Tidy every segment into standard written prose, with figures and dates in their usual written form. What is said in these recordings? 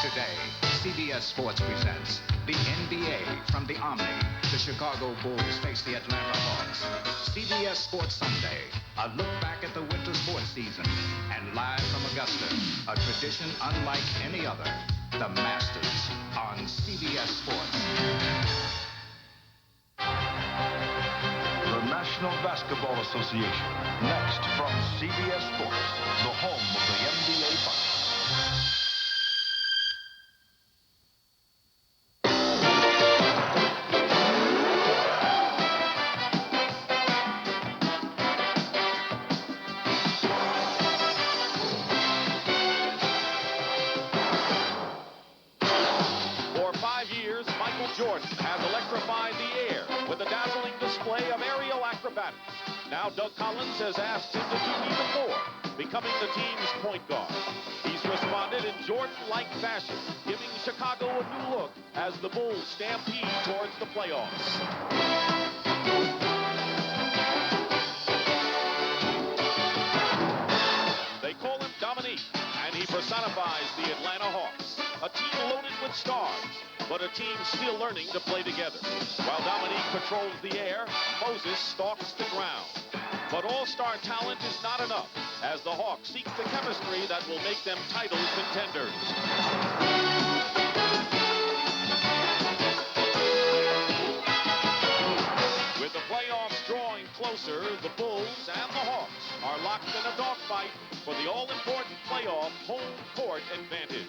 Today, CBS Sports presents the NBA from the Omni. The Chicago Bulls face the Atlanta Hawks. CBS Sports Sunday, a look back at the winter sports season. And live from Augusta, a tradition unlike any other, the Masters on CBS Sports. The National Basketball Association, next from CBS Sports, the home of the NBA Finals. Jordan has electrified the air with a dazzling display of aerial acrobatics. Now Doug Collins has asked him to do even more, becoming the team's point guard. He's responded in Jordan-like fashion, giving Chicago a new look as the Bulls stampede towards the playoffs. They call him Dominique, and he personifies the Atlanta Hawks, a team loaded with stars, but a team still learning to play together. While Dominique patrols the air, Moses stalks the ground. But all-star talent is not enough, as the Hawks seek the chemistry that will make them title contenders. With the playoffs drawing closer, the Bulls and the Hawks are locked in a dogfight for the all-important playoff home court advantage.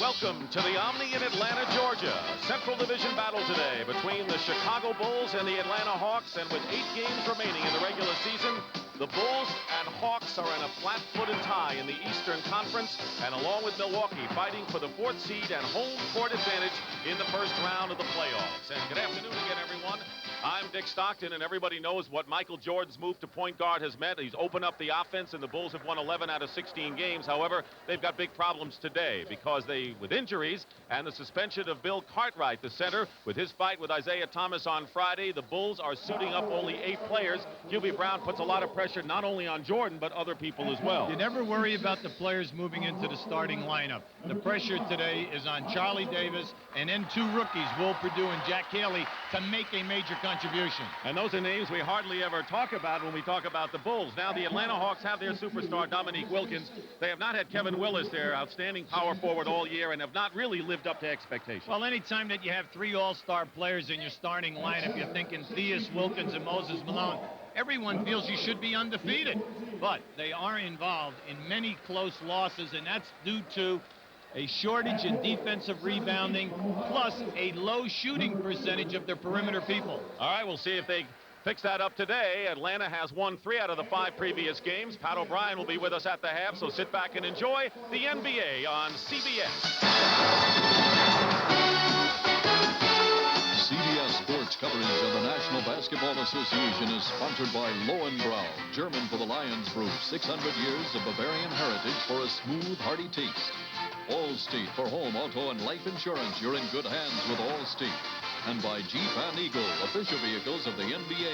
Welcome to the Omni in Atlanta, Georgia. Central Division battle today between the Chicago Bulls and the Atlanta Hawks. And with 8 games remaining in the regular season, the Bulls and Hawks are in a flat-footed tie in the Eastern Conference, and along with Milwaukee, fighting for the 4th seed and home court advantage in the first round of the playoffs. And good afternoon again, everyone. I'm Dick Stockton, and everybody knows what Michael Jordan's move to point guard has meant. He's opened up the offense, and the Bulls have won 11 out of 16 games. However, they've got big problems today because with injuries and the suspension of Bill Cartwright, the center, with his fight with Isaiah Thomas on Friday, the Bulls are suiting up only 8 players. QB Brown puts a lot of pressure not only on Jordan, but other people as well. You never worry about the players moving into the starting lineup. The pressure today is on Charlie Davis and then 2 rookies, Will Perdue and Jack Haley, to make a major contribution. And those are names we hardly ever talk about when we talk about the Bulls. Now the Atlanta Hawks have their superstar, Dominique Wilkins. They have not had Kevin Willis, their outstanding power forward, all year, and have not really lived up to expectations. Well, anytime that you have 3 all-star players in your starting lineup, you're thinking Theus, Wilkins, and Moses Malone, everyone feels you should be undefeated. But they are involved in many close losses, and that's due to a shortage in defensive rebounding, plus a low shooting percentage of their perimeter people. All right, we'll see if they fix that up today. Atlanta has won 3 out of the 5 previous games. Pat O'Brien will be with us at the half, so sit back and enjoy the NBA on CBS. CBS Sports coverage of the National Basketball Association is sponsored by Lowenbrau, German for the Lions Group. 600 years of Bavarian heritage for a smooth, hearty taste. Allstate for home, auto, and life insurance. You're in good hands with Allstate. And by Jeep and Eagle, official vehicles of the NBA.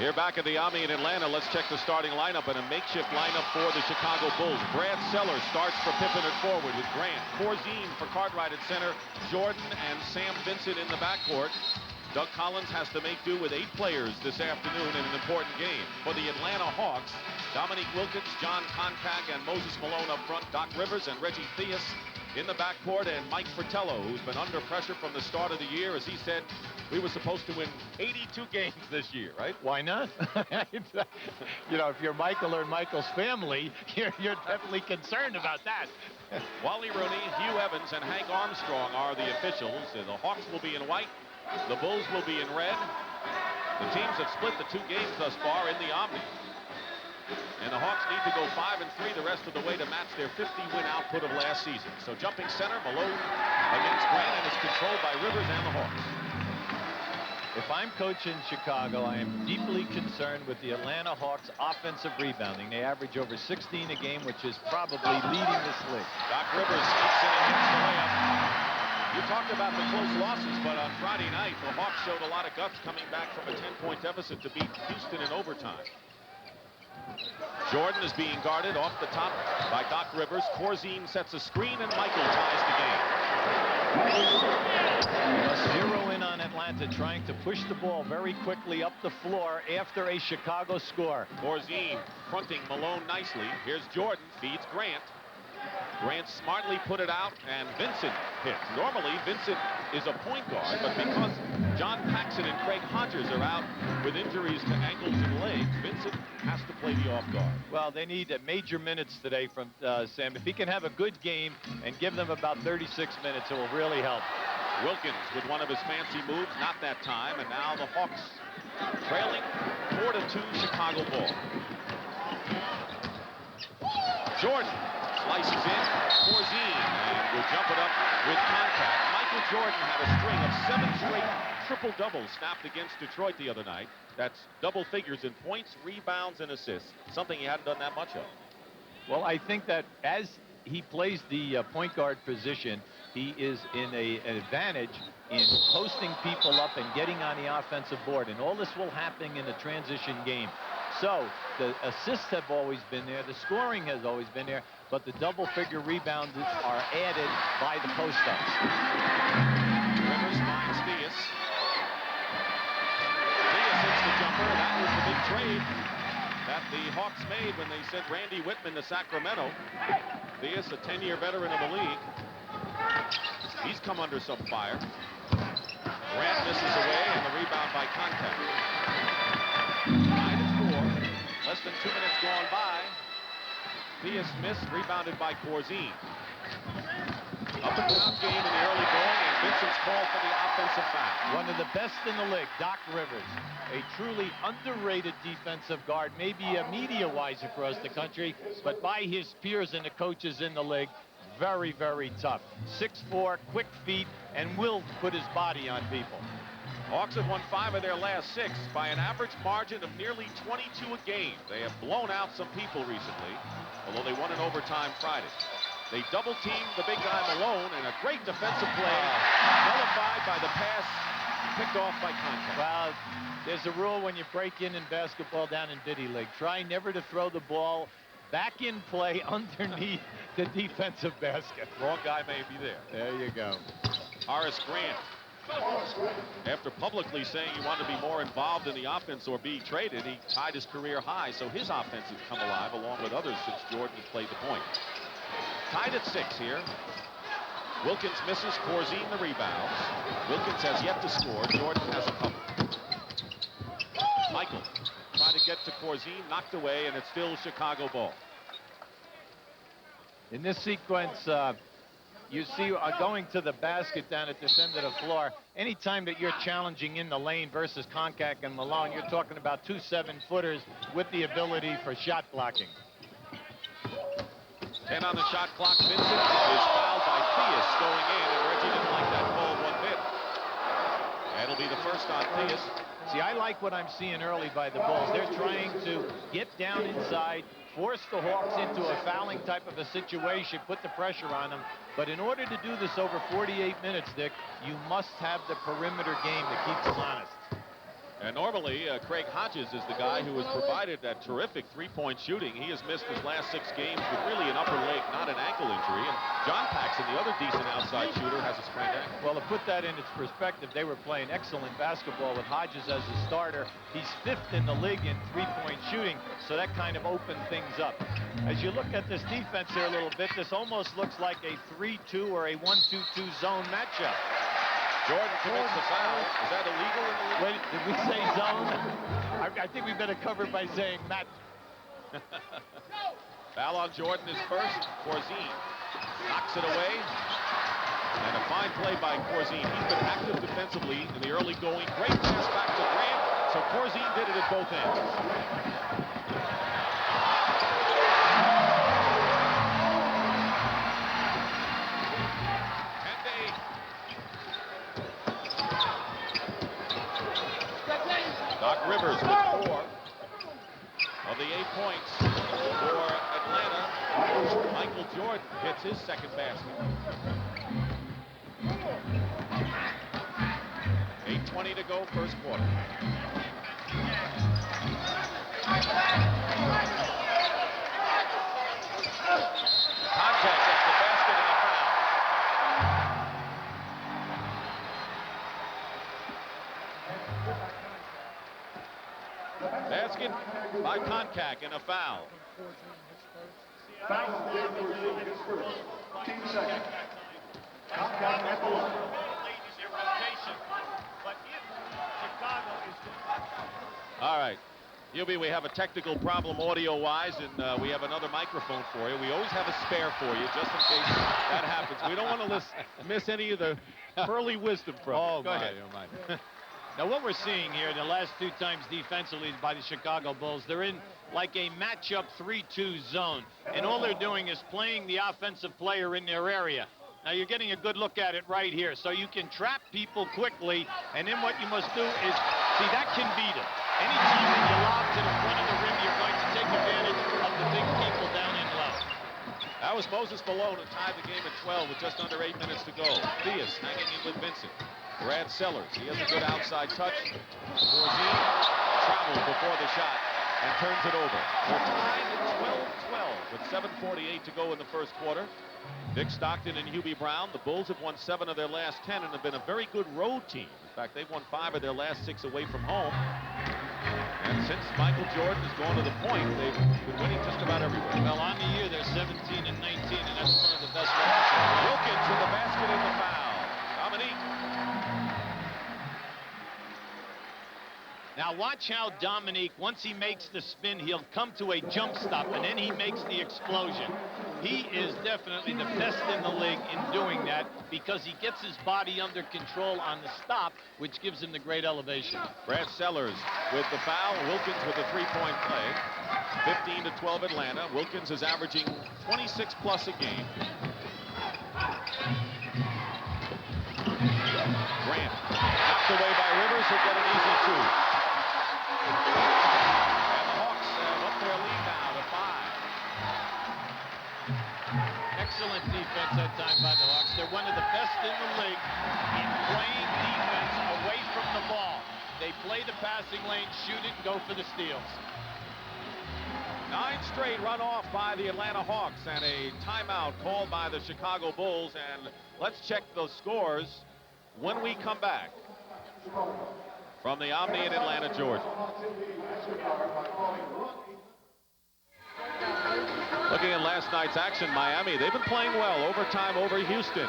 Here back at the Omni in Atlanta, let's check the starting lineup, and a makeshift lineup for the Chicago Bulls. Brad Sellers starts for Pippen at forward with Grant. Corzine for Cartwright at center. Jordan and Sam Vincent in the backcourt. Doug Collins has to make do with 8 players this afternoon in an important game. For the Atlanta Hawks, Dominique Wilkins, John Contact, and Moses Malone up front. Doc Rivers and Reggie Theus in the backcourt, and Mike Fratello, who's been under pressure from the start of the year. As he said, we were supposed to win 82 games this year, right? Why not? You know, if you're Michael or Michael's family, you're definitely concerned about that. Wally Rooney, Hugh Evans, and Hank Armstrong are the officials. The Hawks will be in white. The Bulls will be in red. The teams have split the 2 games thus far in the Omni. And the Hawks need to go 5-3 the rest of the way to match their 50-win output of last season. So jumping center, Malone against Grant, and it's controlled by Rivers and the Hawks. If I'm coaching Chicago, I am deeply concerned with the Atlanta Hawks' offensive rebounding. They average over 16 a game, which is probably leading this league. Doc Rivers sneaks in and hits the layup. You talked about the close losses, but on Friday night, the Hawks showed a lot of guts coming back from a 10-point deficit to beat Houston in overtime. Jordan is being guarded off the top by Doc Rivers. Corzine sets a screen, and Michael ties the game. Must zero in on Atlanta, trying to push the ball very quickly up the floor after a Chicago score. Corzine fronting Malone nicely. Here's Jordan, feeds Grant. Grant smartly put it out, and Vincent hits. Normally, Vincent is a point guard, but because John Paxson and Craig Hodges are out with injuries to ankles and legs, Vincent has to play the off guard. Well, they need major minutes today from Sam. If he can have a good game and give them about 36 minutes, it will really help. Wilkins with one of his fancy moves, not that time, and now the Hawks trailing 4-2 Chicago ball. Jordan slices in, Corzine, and will jump it up with contact. Michael Jordan had a string of 7 straight triple-doubles snapped against Detroit the other night. That's double figures in points, rebounds, and assists, something he hadn't done that much of. Well, I think that as he plays the point guard position, he is in an advantage in posting people up and getting on the offensive board, and all this will happen in a transition game. So the assists have always been there, the scoring has always been there, but the double-figure rebounds are added by the post-ups. Rivers finds Theus. Theus hits the jumper. That was the big trade that the Hawks made when they sent Randy Whitman to Sacramento. Theus, a 10-year veteran of the league. He's come under some fire. Grant misses away, and the rebound by contact. 9-4. Less than 2 minutes gone by. Theus missed, rebounded by Corzine. Up and down game in the early going, and Vincent's called for the offensive foul. One of the best in the league, Doc Rivers, a truly underrated defensive guard, maybe media-wise across the country, but by his peers and the coaches in the league, very, very tough. 6'4", quick feet, and will put his body on people. Hawks have won 5 of their last 6 by an average margin of nearly 22 a game. They have blown out some people recently, although they won in overtime Friday. They double-teamed the big guy Malone, and a great defensive play nullified by the pass picked off by contact. Well, there's a rule when you break in basketball down in Biddy League. Try never to throw the ball back in play underneath the defensive basket. Wrong guy may be there. There you go. Horace Grant, after publicly saying he wanted to be more involved in the offense or be traded, he tied his career high, so his offense has come alive along with others since Jordan has played the point. Tied at 6 here. Wilkins misses, Corzine the rebounds. Wilkins has yet to score. Jordan has a couple. Michael tried to get to Corzine, knocked away, and it's still Chicago ball. In this sequence, you see going to the basket down at this end of the floor. Anytime that you're challenging in the lane versus Concac and Malone, you're talking about 2 7-footers with the ability for shot blocking. 10 on the shot clock. Vincent is fouled by Theus going in, and Reggie didn't like that call one bit. That'll be the first on Theus. See, I like what I'm seeing early by the Bulls. They're trying to get down inside, force the Hawks into a fouling type of a situation, put the pressure on them. But in order to do this over 48 minutes, Dick, you must have the perimeter game that keeps them honest. And normally, Craig Hodges is the guy who has provided that terrific three-point shooting. He has missed his last 6 games with really an upper leg, not an ankle injury. And John Paxson, the other decent outside shooter, has a sprained ankle. Well, to put that in its perspective, they were playing excellent basketball with Hodges as a starter. He's 5th in the league in three-point shooting, so that kind of opened things up. As you look at this defense here a little bit, this almost looks like a 3-2 or a 1-2-2 zone matchup. Jordan commits the foul. Is that illegal in the league? Wait, did we say zone? I think we better cover by saying Matt. Foul on Jordan is first. Corzine knocks it away. And a fine play by Corzine. He's been active defensively in the early going. Great pass back to Grant. So Corzine did it at both ends. Doc Rivers with 4 of the 8 points for Atlanta. Michael Jordan hits his second basket. 2:20 to go, first quarter. Contact at the basket and a foul. Basket by Contact and a foul. Foul, his first. Team second. Contact at the line. All right. Hubie, we have a technical problem audio-wise, and we have another microphone for you. We always have a spare for you, just in case that happens. We don't want to miss any of the pearly wisdom from Oh, Go ahead. oh my. Now, what we're seeing here, the last 2 times defensively by the Chicago Bulls, they're in like a matchup 3-2 zone, and all they're doing is playing the offensive player in their area. Now, you're getting a good look at it right here, so you can trap people quickly, and then what you must do is, see, that can beat it. Anytime that you lob to the front of the rim, you're going to take advantage of the big people down in low. That was Moses Malone who tied the game at 12 with just under 8 minutes to go. Diaz hanging in with Vincent. Brad Sellers, he has a good outside touch. Corzine travels before the shot and turns it over. We're tied at 12-12 with 7:48 to go in the first quarter. Dick Stockton and Hubie Brown, the Bulls have won 7 of their last 10 and have been a very good road team. In fact, they've won 5 of their last 6 away from home. And since Michael Jordan has gone to the point, they've been winning just about everywhere. Well, on the year, they're 17 and 19, and that's one of the best records. Wilkins with the basket and the foul. Dominique. Now watch how Dominique, once he makes the spin, he'll come to a jump stop, and then he makes the explosion. He is definitely the best in the league in doing that because he gets his body under control on the stop, which gives him the great elevation. Brad Sellers with the foul. Wilkins with a three-point play. 15-12 Atlanta. Wilkins is averaging 26 plus a game. Grant knocked away by Rivers, who'll get an easy 2. And the Hawks have up their lead now to 5. Excellent defense that time by the Hawks. They're one of the best in the league in playing defense away from the ball. They play the passing lane, shoot it, and go for the steals. 9 straight run off by the Atlanta Hawks and a timeout called by the Chicago Bulls. And let's check those scores when we come back from the Omni in Atlanta, Georgia. Looking at last night's action, Miami, they've been playing well. Overtime over Houston.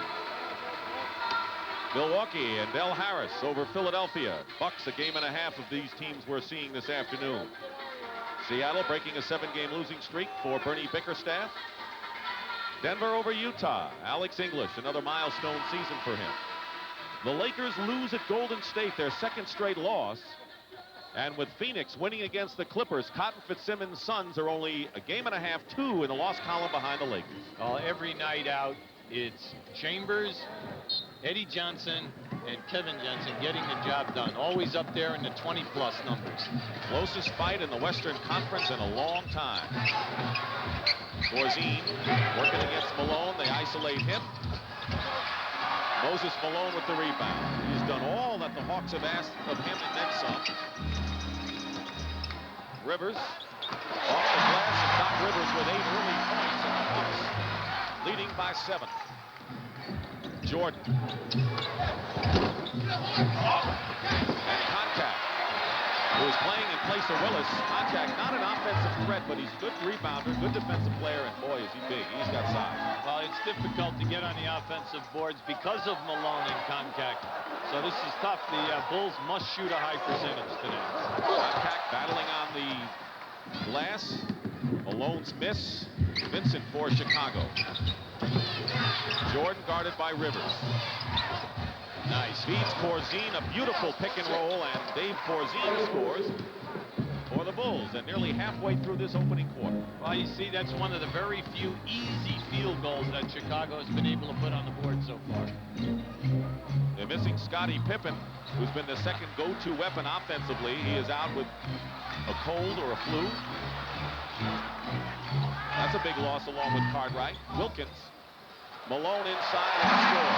Milwaukee and Del Harris over Philadelphia. Bucks a game and a half of these teams we're seeing this afternoon. Seattle breaking a 7-game losing streak for Bernie Bickerstaff. Denver over Utah. Alex English, another milestone season for him. The Lakers lose at Golden State, their 2nd straight loss. And with Phoenix winning against the Clippers, Cotton Fitzsimmons' Suns are only a game and a half, 2 in the loss column behind the Lakers. Every night out, it's Chambers, Eddie Johnson, and Kevin Johnson getting the job done. Always up there in the 20-plus numbers. Closest fight in the Western Conference in a long time. Corzine working against Malone. They isolate him. Moses Malone with the rebound. He's done all that the Hawks have asked of him and then some. Rivers off the glass, and Doc Rivers with 8 early points, and the Hawks leading by 7. Jordan. And Contact, who is playing in place of Willis. Contact, not an offensive threat, but he's a good rebounder, good defensive player, and boy, is he big. He's got size. Well, It's difficult to get on the offensive boards because of Malone and Contact. So this is tough. The Bulls must shoot a high percentage today. Contact battling on the glass. Malone's miss. Vincent for Chicago. Jordan guarded by Rivers. Nice. Feeds Corzine, a beautiful pick and roll, and Dave Corzine scores for the Bulls, and nearly halfway through this opening quarter. Well, you see, that's one of the very few easy field goals that Chicago has been able to put on the board so far. They're missing Scottie Pippen, who's been the second go-to weapon offensively. He is out with a cold or a flu. That's a big loss along with Cartwright. Wilkins. Malone inside and score.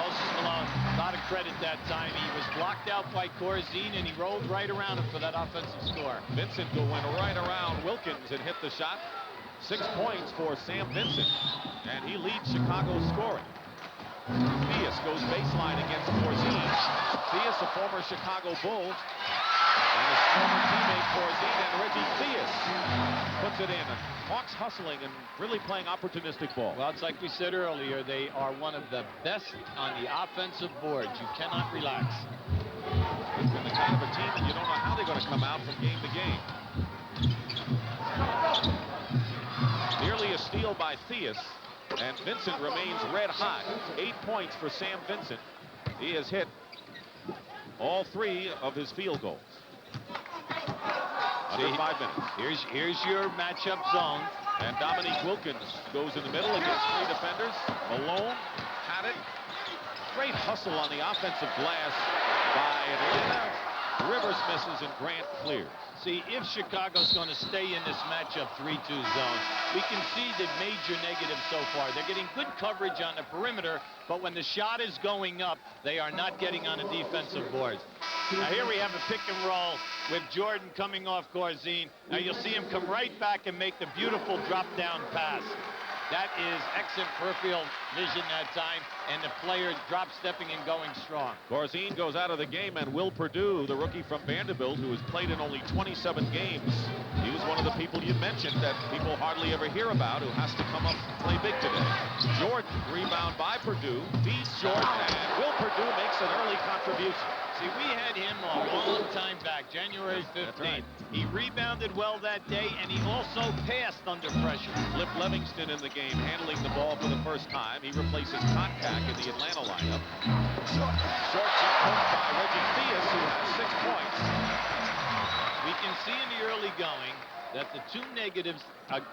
Moses Malone, a lot of credit that time. He was blocked out by Corzine, and he rolled right around him for that offensive score. Vincent went right around Wilkins and hit the shot. 6 points for Sam Vincent, and he leads Chicago's scoring. Theus goes baseline against Corzine. Theus, a former Chicago Bull, and his former teammate Corzine, and Reggie Theus puts it in. Hawks hustling and really playing opportunistic ball. Well, it's like we said earlier, they are one of the best on the offensive boards. You cannot relax. It's been the kind of a team that you don't know how they're going to come out from game to game. Nearly a steal by Theus, and Vincent remains red hot. 8 points for Sam Vincent. He has hit all 3 of his field goals. Under 5 minutes. Here's your matchup zone. And Dominique Wilkins goes in the middle against 3 defenders. Malone had it. Great hustle on the offensive glass by Atlanta. Rivers misses and Grant clears. See, if Chicago's going to stay in this matchup 3-2 zone, we can see the major negatives so far. They're getting good coverage on the perimeter, but when the shot is going up, they are not getting on the defensive boards. Now here we have a pick and roll with Jordan coming off Corzine. Now you'll see him come right back and make the beautiful drop-down pass. That is excellent peripheral vision that time, and the player drop-stepping and going strong. Corzine goes out of the game, and Will Perdue, the rookie from Vanderbilt, who has played in only 27 games, he was one of the people you mentioned that people hardly ever hear about, who has to come up and play big today. Jordan, rebound by Perdue, feeds Jordan, and Will Perdue makes an early contribution. See, we had him a long time back, January 15th. Right. He rebounded well that day, and he also passed under pressure. Flip Livingston in the game, handling the ball for the first time. He replaces Contact in the Atlanta lineup. Short jump by Reggie Theus, who has 6 points. We can see in the early going that the 2 negatives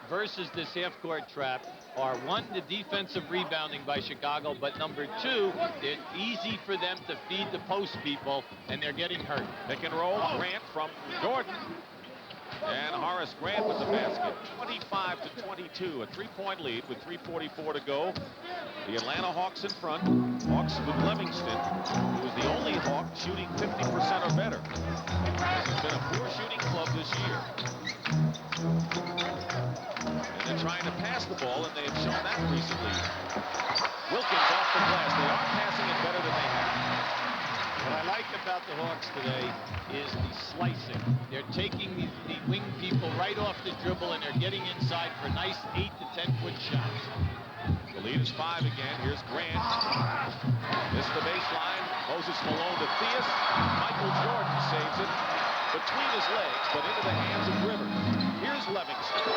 versus this half-court trap are, 1, the defensive rebounding by Chicago, but number 2, it's easy for them to feed the post people, and they're getting hurt. Pick and roll, Grant from Jordan. And Horace Grant with the basket. 25-22, a 3-point lead with 3:44 to go. The Atlanta Hawks in front. Hawks with Livingston, who is the only Hawk shooting 50% or better. This has been a poor shooting club this year. And they're trying to pass the ball, and they have shown that recently. Wilkins off the glass. They are passing it better than they have. What I like about the Hawks today is the slicing. They're taking the wing people right off the dribble, and they're getting inside for nice 8 to 10-foot shots. The lead is 5 again. Here's Grant. Missed the baseline. Moses Malone to Theus. Michael Jordan saves it between his legs, but into the hands of Rivers. Here's Livingston. 3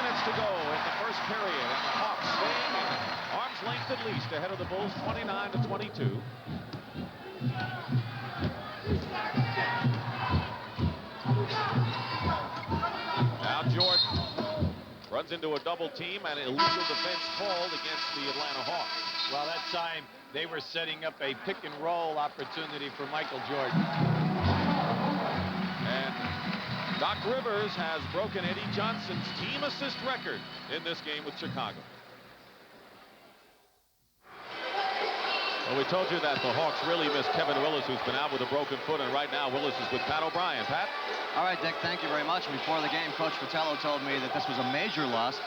minutes to go in the first period, and the Hawks staying arm's length at least ahead of the Bulls, 29-22. Now Jordan runs into a double team, and illegal defense called against the Atlanta Hawks. Well, that time they were setting up a pick and roll opportunity for Michael Jordan. And Doc Rivers has broken Eddie Johnson's team assist record in this game with Chicago. Well, we told you that the Hawks really miss Kevin Willis, who's been out with a broken foot, and right now Willis is with Pat O'Brien. Pat? All right, Dick, thank you very much. Before the game, Coach Fratello told me that this was a major loss.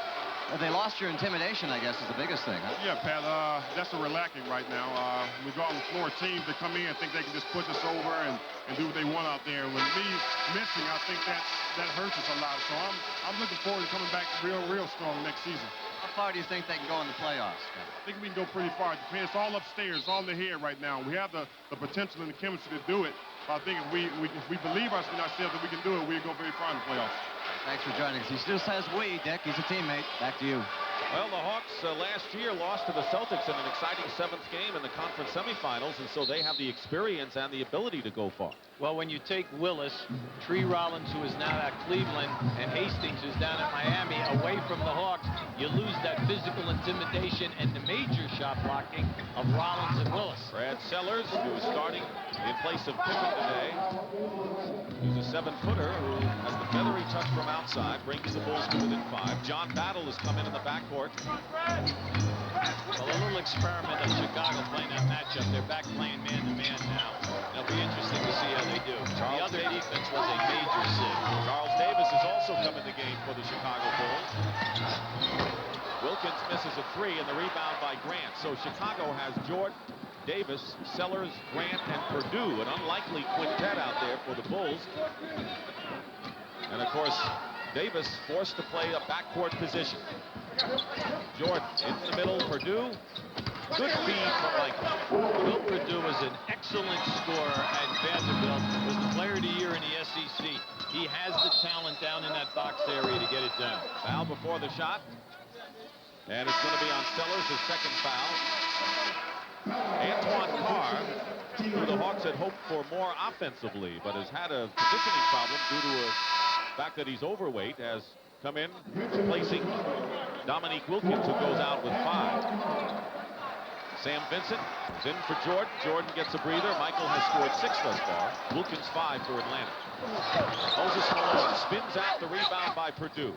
They lost your intimidation, I guess, is the biggest thing, huh? Yeah, Pat, that's a relaxing right now. We got on the floor teams that come in and think they can just push us over and do what they want out there. With me missing, I think that hurts us a lot. So I'm looking forward to coming back real strong next season. How far do you think they can go in the playoffs? I think we can go pretty far. It's all upstairs, all in the head right now. We have the potential and the chemistry to do it. But I think if we believe in ourselves that we can do it, we'll go very far in the playoffs. Thanks for joining us. He still says we, Dick. He's a teammate. Back to you. Well, the Hawks last year lost to the Celtics in an exciting 7th game in the conference semifinals, and so they have the experience and the ability to go far. Well, when you take Willis, Tree Rollins, who is now at Cleveland, and Hastings, who's down at Miami, away from the Hawks, you lose that physical intimidation and the major shot blocking of Rollins and Willis. Brad Sellers, who is starting in place of Pippen today. He's a 7-footer who has the feathery touch from outside, brings the Bulls to within 5. John Battle has come in the backcourt. Well, a little experiment of Chicago playing that matchup matchup. They're back playing man-to-man now. It'll be interesting to see how they do. The other defense was a major sin. Charles Davis has also come in the game for the Chicago Bulls. Wilkins misses a 3 and the rebound by Grant. So Chicago has Jordan, Davis, Sellers, Grant, and Perdue. An unlikely quintet out there for the Bulls. And of course, Davis forced to play a backcourt position. Jordan in the middle, Perdue. Good feed from Michael. Will Perdue is an excellent scorer at Vanderbilt. Was the player of the year in the SEC. He has the talent down in that box area to get it done. Foul before the shot. And it's going to be on Sellers, his second foul. Antoine Carr, who the Hawks had hoped for more offensively, but has had a positioning problem due to the fact that he's overweight, has come in replacing Dominique Wilkins, who goes out with 5. Sam Vincent is in for Jordan. Jordan gets a breather. Michael has scored 6 thus far. Wilkins 5 for Atlanta. Moses Malone spins out the rebound by Perdue.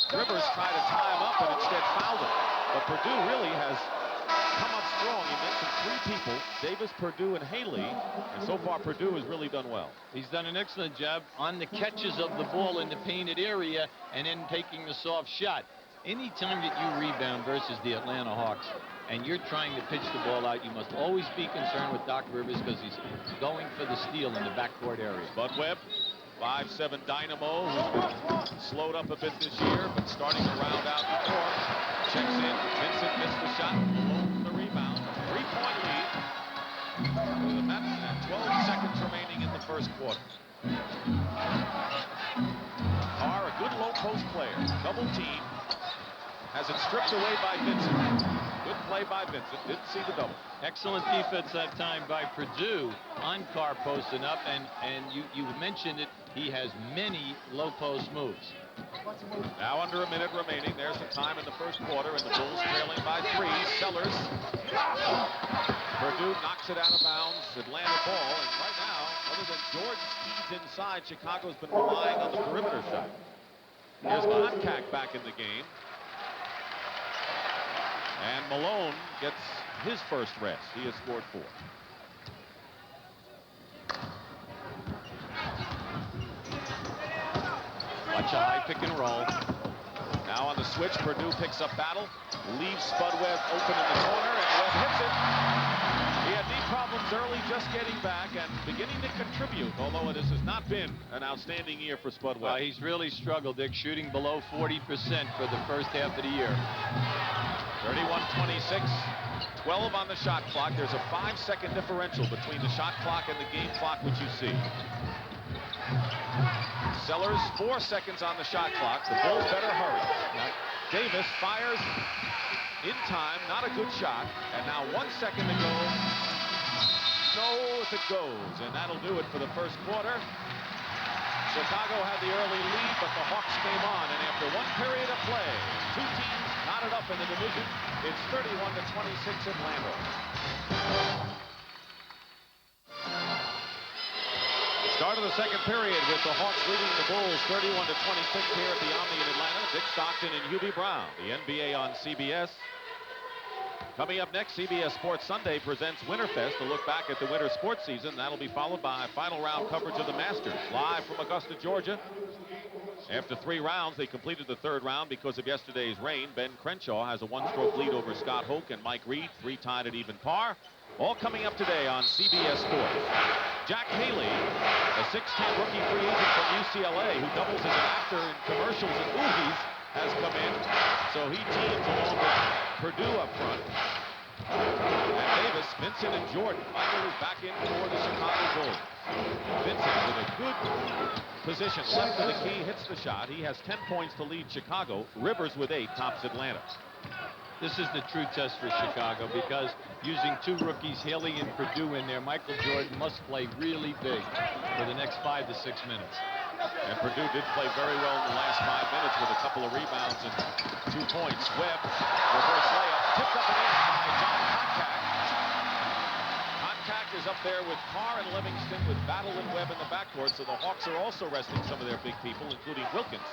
Rivers tried to tie him up and instead fouled him. But Perdue really has come up strong. He mentioned 3 people, Davis, Perdue, and Haley. And so far, Perdue has really done well. He's done an excellent job on the catches of the ball in the painted area and then taking the soft shot. Anytime that you rebound versus the Atlanta Hawks and you're trying to pitch the ball out, you must always be concerned with Doc Rivers because he's going for the steal in the backcourt area. Bud Webb, 5'7" dynamo, who's been slowed up a bit this year, but starting to round out the court. Checks in. Vincent missed the shot. Malone for the rebound. 3-point lead for the Mets and 12 seconds remaining in the first quarter. Carr, a good low post player. Double team. Has it stripped away by Vincent. Good play by Vincent. Didn't see the double. Excellent defense that time by Perdue on Carr posting up, and you mentioned it. He has many low post moves. Now under a minute remaining. There's the time in the first quarter, and the Bulls trailing by 3. Sellers. Perdue knocks it out of bounds. Atlanta ball, and right now, other than Jordan speeds inside, Chicago's been relying on the perimeter shot. There's Moncak back in the game. And Malone gets his first rest. He has scored 4. Watch a high pick and roll. Now on the switch, Perdue picks up battle, leaves Spud Webb open in the corner, and Webb hits it. He had knee problems early, just getting back and beginning to contribute, although this has not been an outstanding year for Spud Webb. He's really struggled, Dick, shooting below 40% for the first half of the year. 31-26, 12 on the shot clock. There's a 5-second differential between the shot clock and the game clock, which you see. Sellers, 4 seconds on the shot clock. The Bulls better hurry. Davis fires in time, not a good shot. And now 1 second to go. No, if it goes, and that'll do it for the first quarter. Chicago had the early lead, but the Hawks came on, and after 1 period of play, 2 teams knotted up in the division. It's 31-26 Atlanta. Start of the second period with the Hawks leading the Bulls 31-26 here at the Omni in Atlanta. Dick Stockton and Hubie Brown, the NBA on CBS. Coming up next, CBS Sports Sunday presents Winterfest, a look back at the winter sports season. That'll be followed by final round coverage of the Masters, live from Augusta, Georgia. After 3 rounds, they completed the 3rd round because of yesterday's rain. Ben Crenshaw has a 1-stroke lead over Scott Hoke and Mike Reed, 3 tied at even par. All coming up today on CBS Sports. Jack Haley, a 6'10" rookie free agent from UCLA who doubles as an actor in commercials and movies, has come in. So he teams along with Perdue up front. And Davis, Vincent, and Jordan. Michael is back in for the Chicago Bulls. Vincent with a good position left of the key, hits the shot. He has 10 points to lead Chicago. Rivers with 8 tops Atlanta. This is the true test for Chicago because using 2 rookies, Haley and Perdue in there, Michael Jordan must play really big for the next 5 to 6 minutes. And Perdue did play very well in the last 5 minutes with a couple of rebounds and 2 points. Webb, reverse layup, tipped up and in by John Koncak. Koncak is up there with Carr and Livingston with Battle and Webb in the backcourt, so the Hawks are also resting some of their big people, including Wilkins.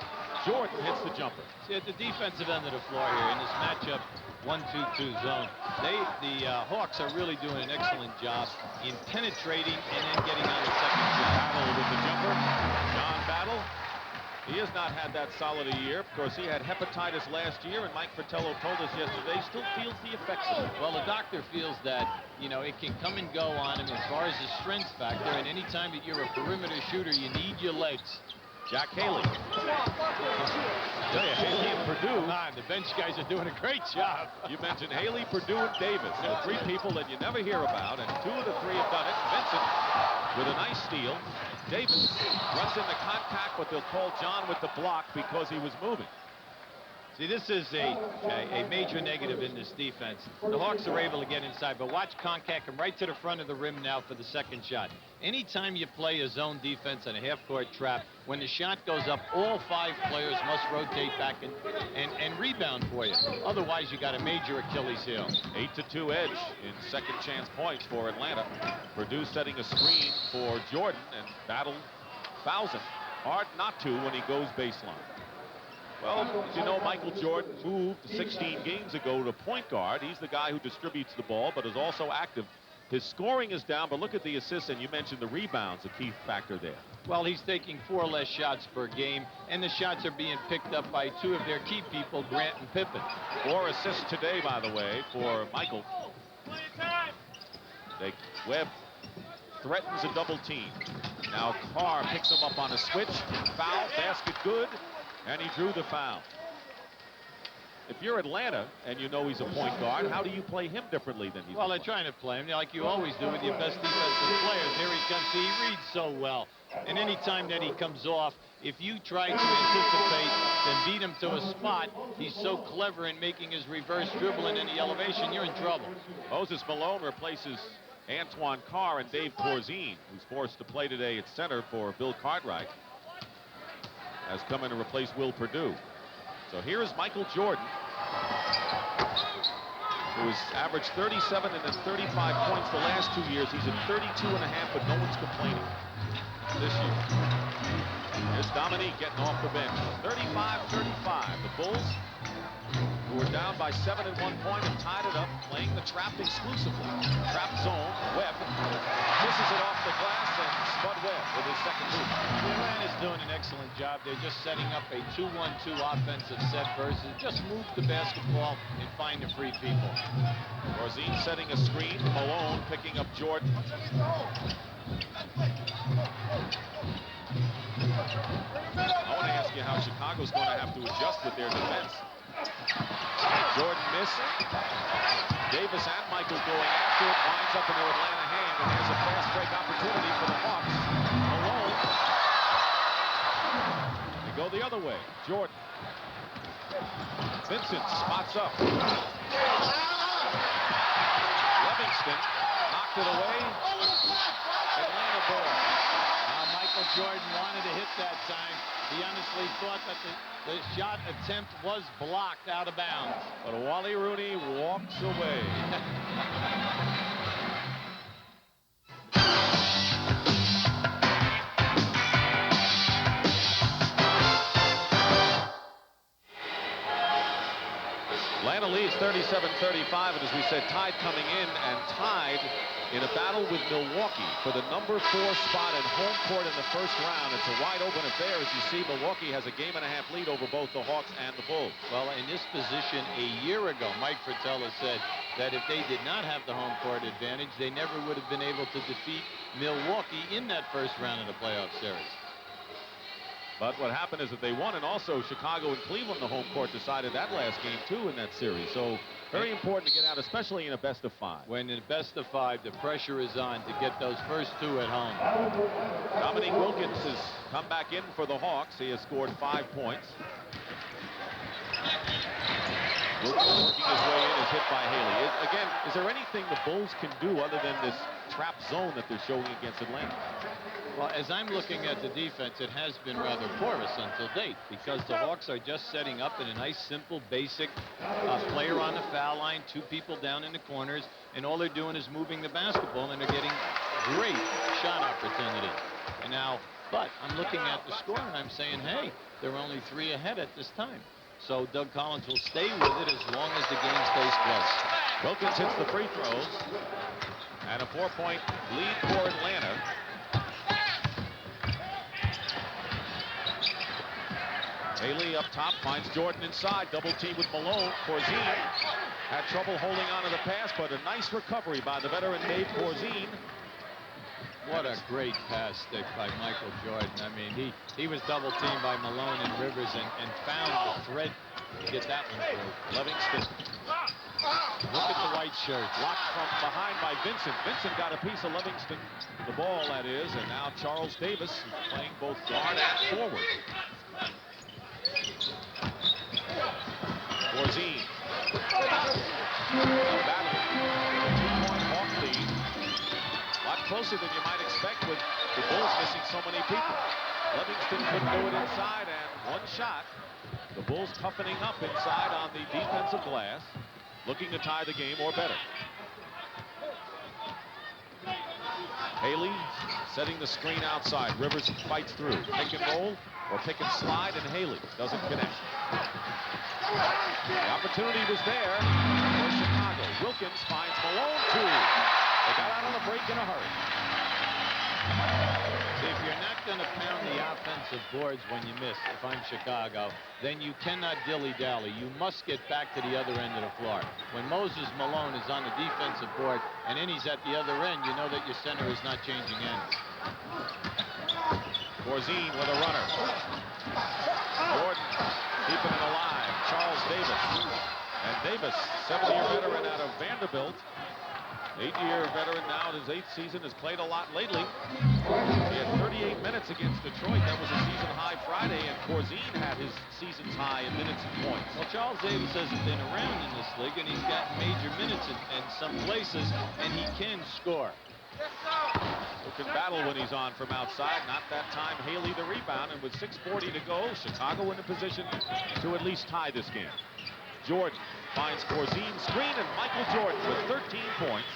Jordan hits the jumper. See, at the defensive end of the floor here in this matchup 1-2-2 zone. The Hawks are really doing an excellent job in penetrating and then getting on the second shot. Battle with the jumper. John Battle. He has not had that solid a year. Of course, he had hepatitis last year, and Mike Fratello told us yesterday still feels the effects of it. Well, the doctor feels that, you know, it can come and go on him as far as the strength factor, and any time that you're a perimeter shooter, you need your legs. Jack Haley. Haley and Perdue. The bench guys are doing a great job. You mentioned Haley, Perdue, and Davis. There are three people that you never hear about, and two of the three have done it. Vincent with a nice steal. Davis runs into contact, but they'll call John with the block because he was moving. See, this is a major negative in this defense. The Hawks are able to get inside, but watch Concat come right to the front of the rim now for the second shot. Anytime you play a zone defense and a half-court trap, when the shot goes up, all 5 players must rotate back and rebound for you. Otherwise, you got a major Achilles heel. 8-2 edge in second chance points for Atlanta. Perdue setting a screen for Jordan, and Battle fouls him. Hard not to when he goes baseline. Well, as you know, Michael Jordan moved 16 games ago to point guard. He's the guy who distributes the ball, but is also active. His scoring is down, but look at the assists, and you mentioned the rebounds, a key factor there. Well, he's taking 4 less shots per game, and the shots are being picked up by 2 of their key people, Grant and Pippen. 4 assists today, by the way, for Michael. Webb threatens a double team. Now Carr picks him up on a switch. Foul, basket good. And he drew the foul. If you're Atlanta and you know he's a point guard, how do you play him differently than he's? Well, they're trying to play him like you always do with your best defensive players. Here he comes. See, he reads so well. And any time that he comes off, if you try to anticipate and beat him to a spot, he's so clever in making his reverse dribble in any elevation, you're in trouble. Moses Malone replaces Antoine Carr and Dave Corzine, who's forced to play today at center for Bill Cartwright, has come in to replace Will Perdue. So here is Michael Jordan, who has averaged 37 and then 35 points the last 2 years. He's at 32.5, but no one's complaining this year. Here's Dominique getting off the bench. 35-35. The Bulls, who were down by 7 at one point, have tied it up, playing the trap exclusively. Trap zone. Webb misses it off the glass, and Spud Webb with his second move. Atlanta's doing an excellent job. They're just setting up a 2-1-2 offensive set versus just move the basketball and find the free people. Corzine setting a screen. Malone picking up Jordan. I want to ask you how Chicago's going to have to adjust with their defense. Jordan missed. Davis and Michael going after it. Winds up in their Atlanta hand, and there's a fast break opportunity for the Hawks. Malone. They go the other way. Jordan. Vincent spots up. Livingston knocked it away. Atlanta ball. Michael Jordan wanted to hit that time. He honestly thought that the shot attempt was blocked out of bounds. But Wally Rooney walks away. Atlanta leads 37-35, and as we said, tied coming in and tied in a battle with Milwaukee for the #4 spot at home court in the first round. It's a wide open affair. As you see, Milwaukee has a game-and-a-half lead over both the Hawks and the Bulls. Well, in this position a year ago, Mike Fratello said that if they did not have the home court advantage, they never would have been able to defeat Milwaukee in that first round of the playoff series. But what happened is that they won, and also Chicago and Cleveland, the home court, decided that last game, too, in that series. So very important to get out, especially in a best-of-5. When in a best-of-5, the pressure is on to get those first 2 at home. Dominique Wilkins has come back in for the Hawks. He has scored 5 points. Wilkins working his way in is hit by Haley. Again, is there anything the Bulls can do other than this trap zone that they're showing against Atlanta? Well, as I'm looking at the defense, it has been rather porous until date because the Hawks are just setting up in a nice, simple, basic player on the foul line, 2 people down in the corners, and all they're doing is moving the basketball, and they're getting great shot opportunity. But I'm looking at the score, and I'm saying, hey, they're only 3 ahead at this time. So Doug Collins will stay with it as long as the game stays close. Wilkins hits the free throws. And a 4-point lead for Atlanta. Haley up top finds Jordan inside. Double team with Malone. Corzine had trouble holding on to the pass, but a nice recovery by the veteran Dave Corzine. What a great pass stick by Michael Jordan. I mean, he was double teamed by Malone and Rivers and found the thread to get that one through. Livingston. Look at the white shirt. Blocked from behind by Vincent. Vincent got a piece of Livingston. The ball, that is. And now Charles Davis is playing both guard and forward. Corzine. A battle. 2-point Hawk lead. A lot closer than you might expect with the Bulls missing so many people. Livingston couldn't do it inside, and one shot. The Bulls toughening up inside on the defensive glass, looking to tie the game or better. Haley setting the screen outside. Rivers fights through. Pick and roll or pick and slide, and Haley doesn't connect. The opportunity was there for Chicago. Wilkins finds Malone, too. They got out on the break in a hurry. See, if you're not going to pound the offensive boards when you miss, if I'm Chicago, then you cannot dilly-dally. You must get back to the other end of the floor. When Moses Malone is on the defensive board and then he's at the other end, you know that your center is not changing ends. Corzine with a runner. Jordan keeping it alive. Charles Davis. And Davis, 7-year veteran out of Vanderbilt. 8-year veteran now in his 8th season, has played a lot lately. He had 38 minutes against Detroit. That was a season high Friday, and Corzine had his season's high in minutes and points. Well, Charles Davis hasn't been around in this league, and he's got major minutes in some places, and he can score. Who can battle when he's on from outside? Not that time. Haley the rebound, and with 6:40 to go, Chicago in a position to at least tie this game. Jordan finds Corzine's screen, and Michael Jordan with 13 points.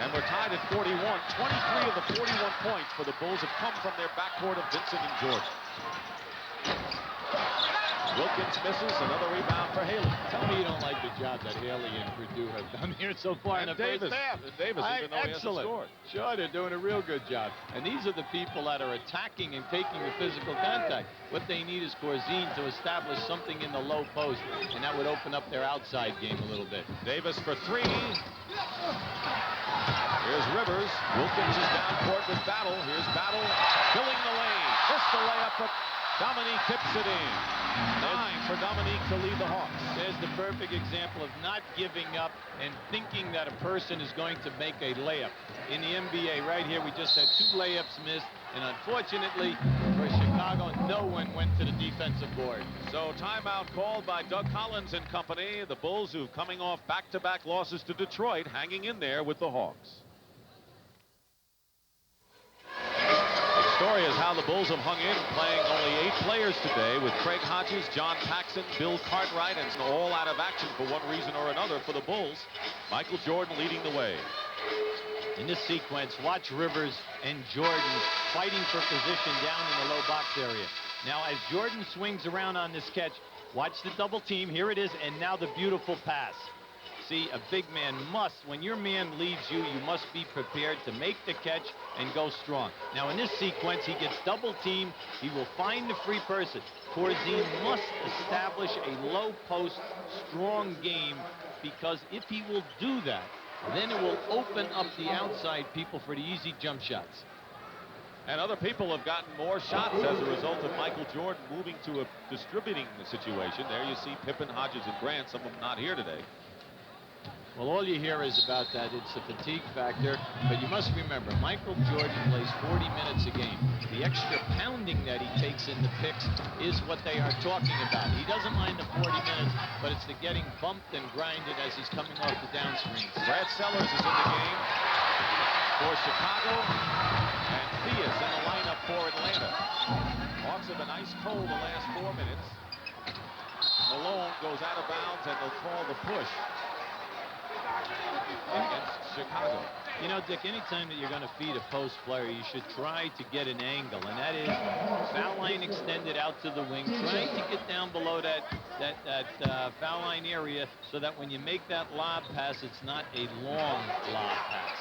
And we're tied at 41. 23 of the 41 points for the Bulls have come from their backcourt of Vincent and Jordan. Wilkins misses. Another rebound for Haley. Tell me you don't like the job that Haley and Perdue have done here so far in the first half. And Davis, even though he hasn't scored. Sure, they're doing a real good job. And these are the people that are attacking and taking the physical contact. What they need is Corzine to establish something in the low post, and that would open up their outside game a little bit. Davis for 3. Here's Rivers. Wilkins is down court with Battle. Here's Battle filling the lane. Missed the layup, but Dominique tips it in. 9 for Dominique to lead the Hawks. There's the perfect example of not giving up and thinking that a person is going to make a layup. In the NBA right here, we just had 2 layups missed, and unfortunately for Chicago, no one went to the defensive board. So timeout called by Doug Collins and company. The Bulls, who coming off back-to-back losses to Detroit, hanging in there with the Hawks. The story is how the Bulls have hung in, playing only 8 players today, with Craig Hodges, John Paxson, Bill Cartwright, and all out of action for one reason or another for the Bulls. Michael Jordan leading the way. In this sequence, watch Rivers and Jordan fighting for position down in the low box area. Now, as Jordan swings around on this catch, watch the double team. Here it is, and now the beautiful pass. See, a big man must, when your man leads you, you must be prepared to make the catch and go strong. Now, in this sequence, he gets double teamed. He will find the free person. Corzine must establish a low post, strong game, because if he will do that, then it will open up the outside people for the easy jump shots. And other people have gotten more shots as a result of Michael Jordan moving to a distributing situation. There you see Pippen, Hodges, and Grant, some of them not here today. Well, all you hear is about that. It's the fatigue factor. But you must remember, Michael Jordan plays 40 minutes a game. The extra pounding that he takes in the picks is what they are talking about. He doesn't mind the 40 minutes, but it's the getting bumped and grinded as he's coming off the down screens. Brad Sellers is in the game for Chicago, and Theus in the lineup for Atlanta. Hawks have been ice cold the last 4 minutes. Malone goes out of bounds, and they'll call the push against Chicago. You know, Dick, anytime that you're going to feed a post player, you should try to get an angle, and that is foul line extended out to the wing, trying to get down below that foul line area so that when you make that lob pass, it's not a long lob pass.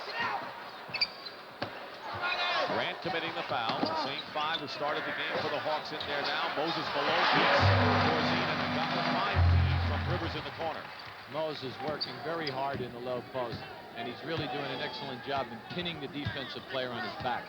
Grant committing the foul. Same 5 who started the game for the Hawks in there now. Moses Malone beats Corzine and got a fine feed from Rivers in the corner. Moses working very hard in the low post, and he's really doing an excellent job in pinning the defensive player on his back.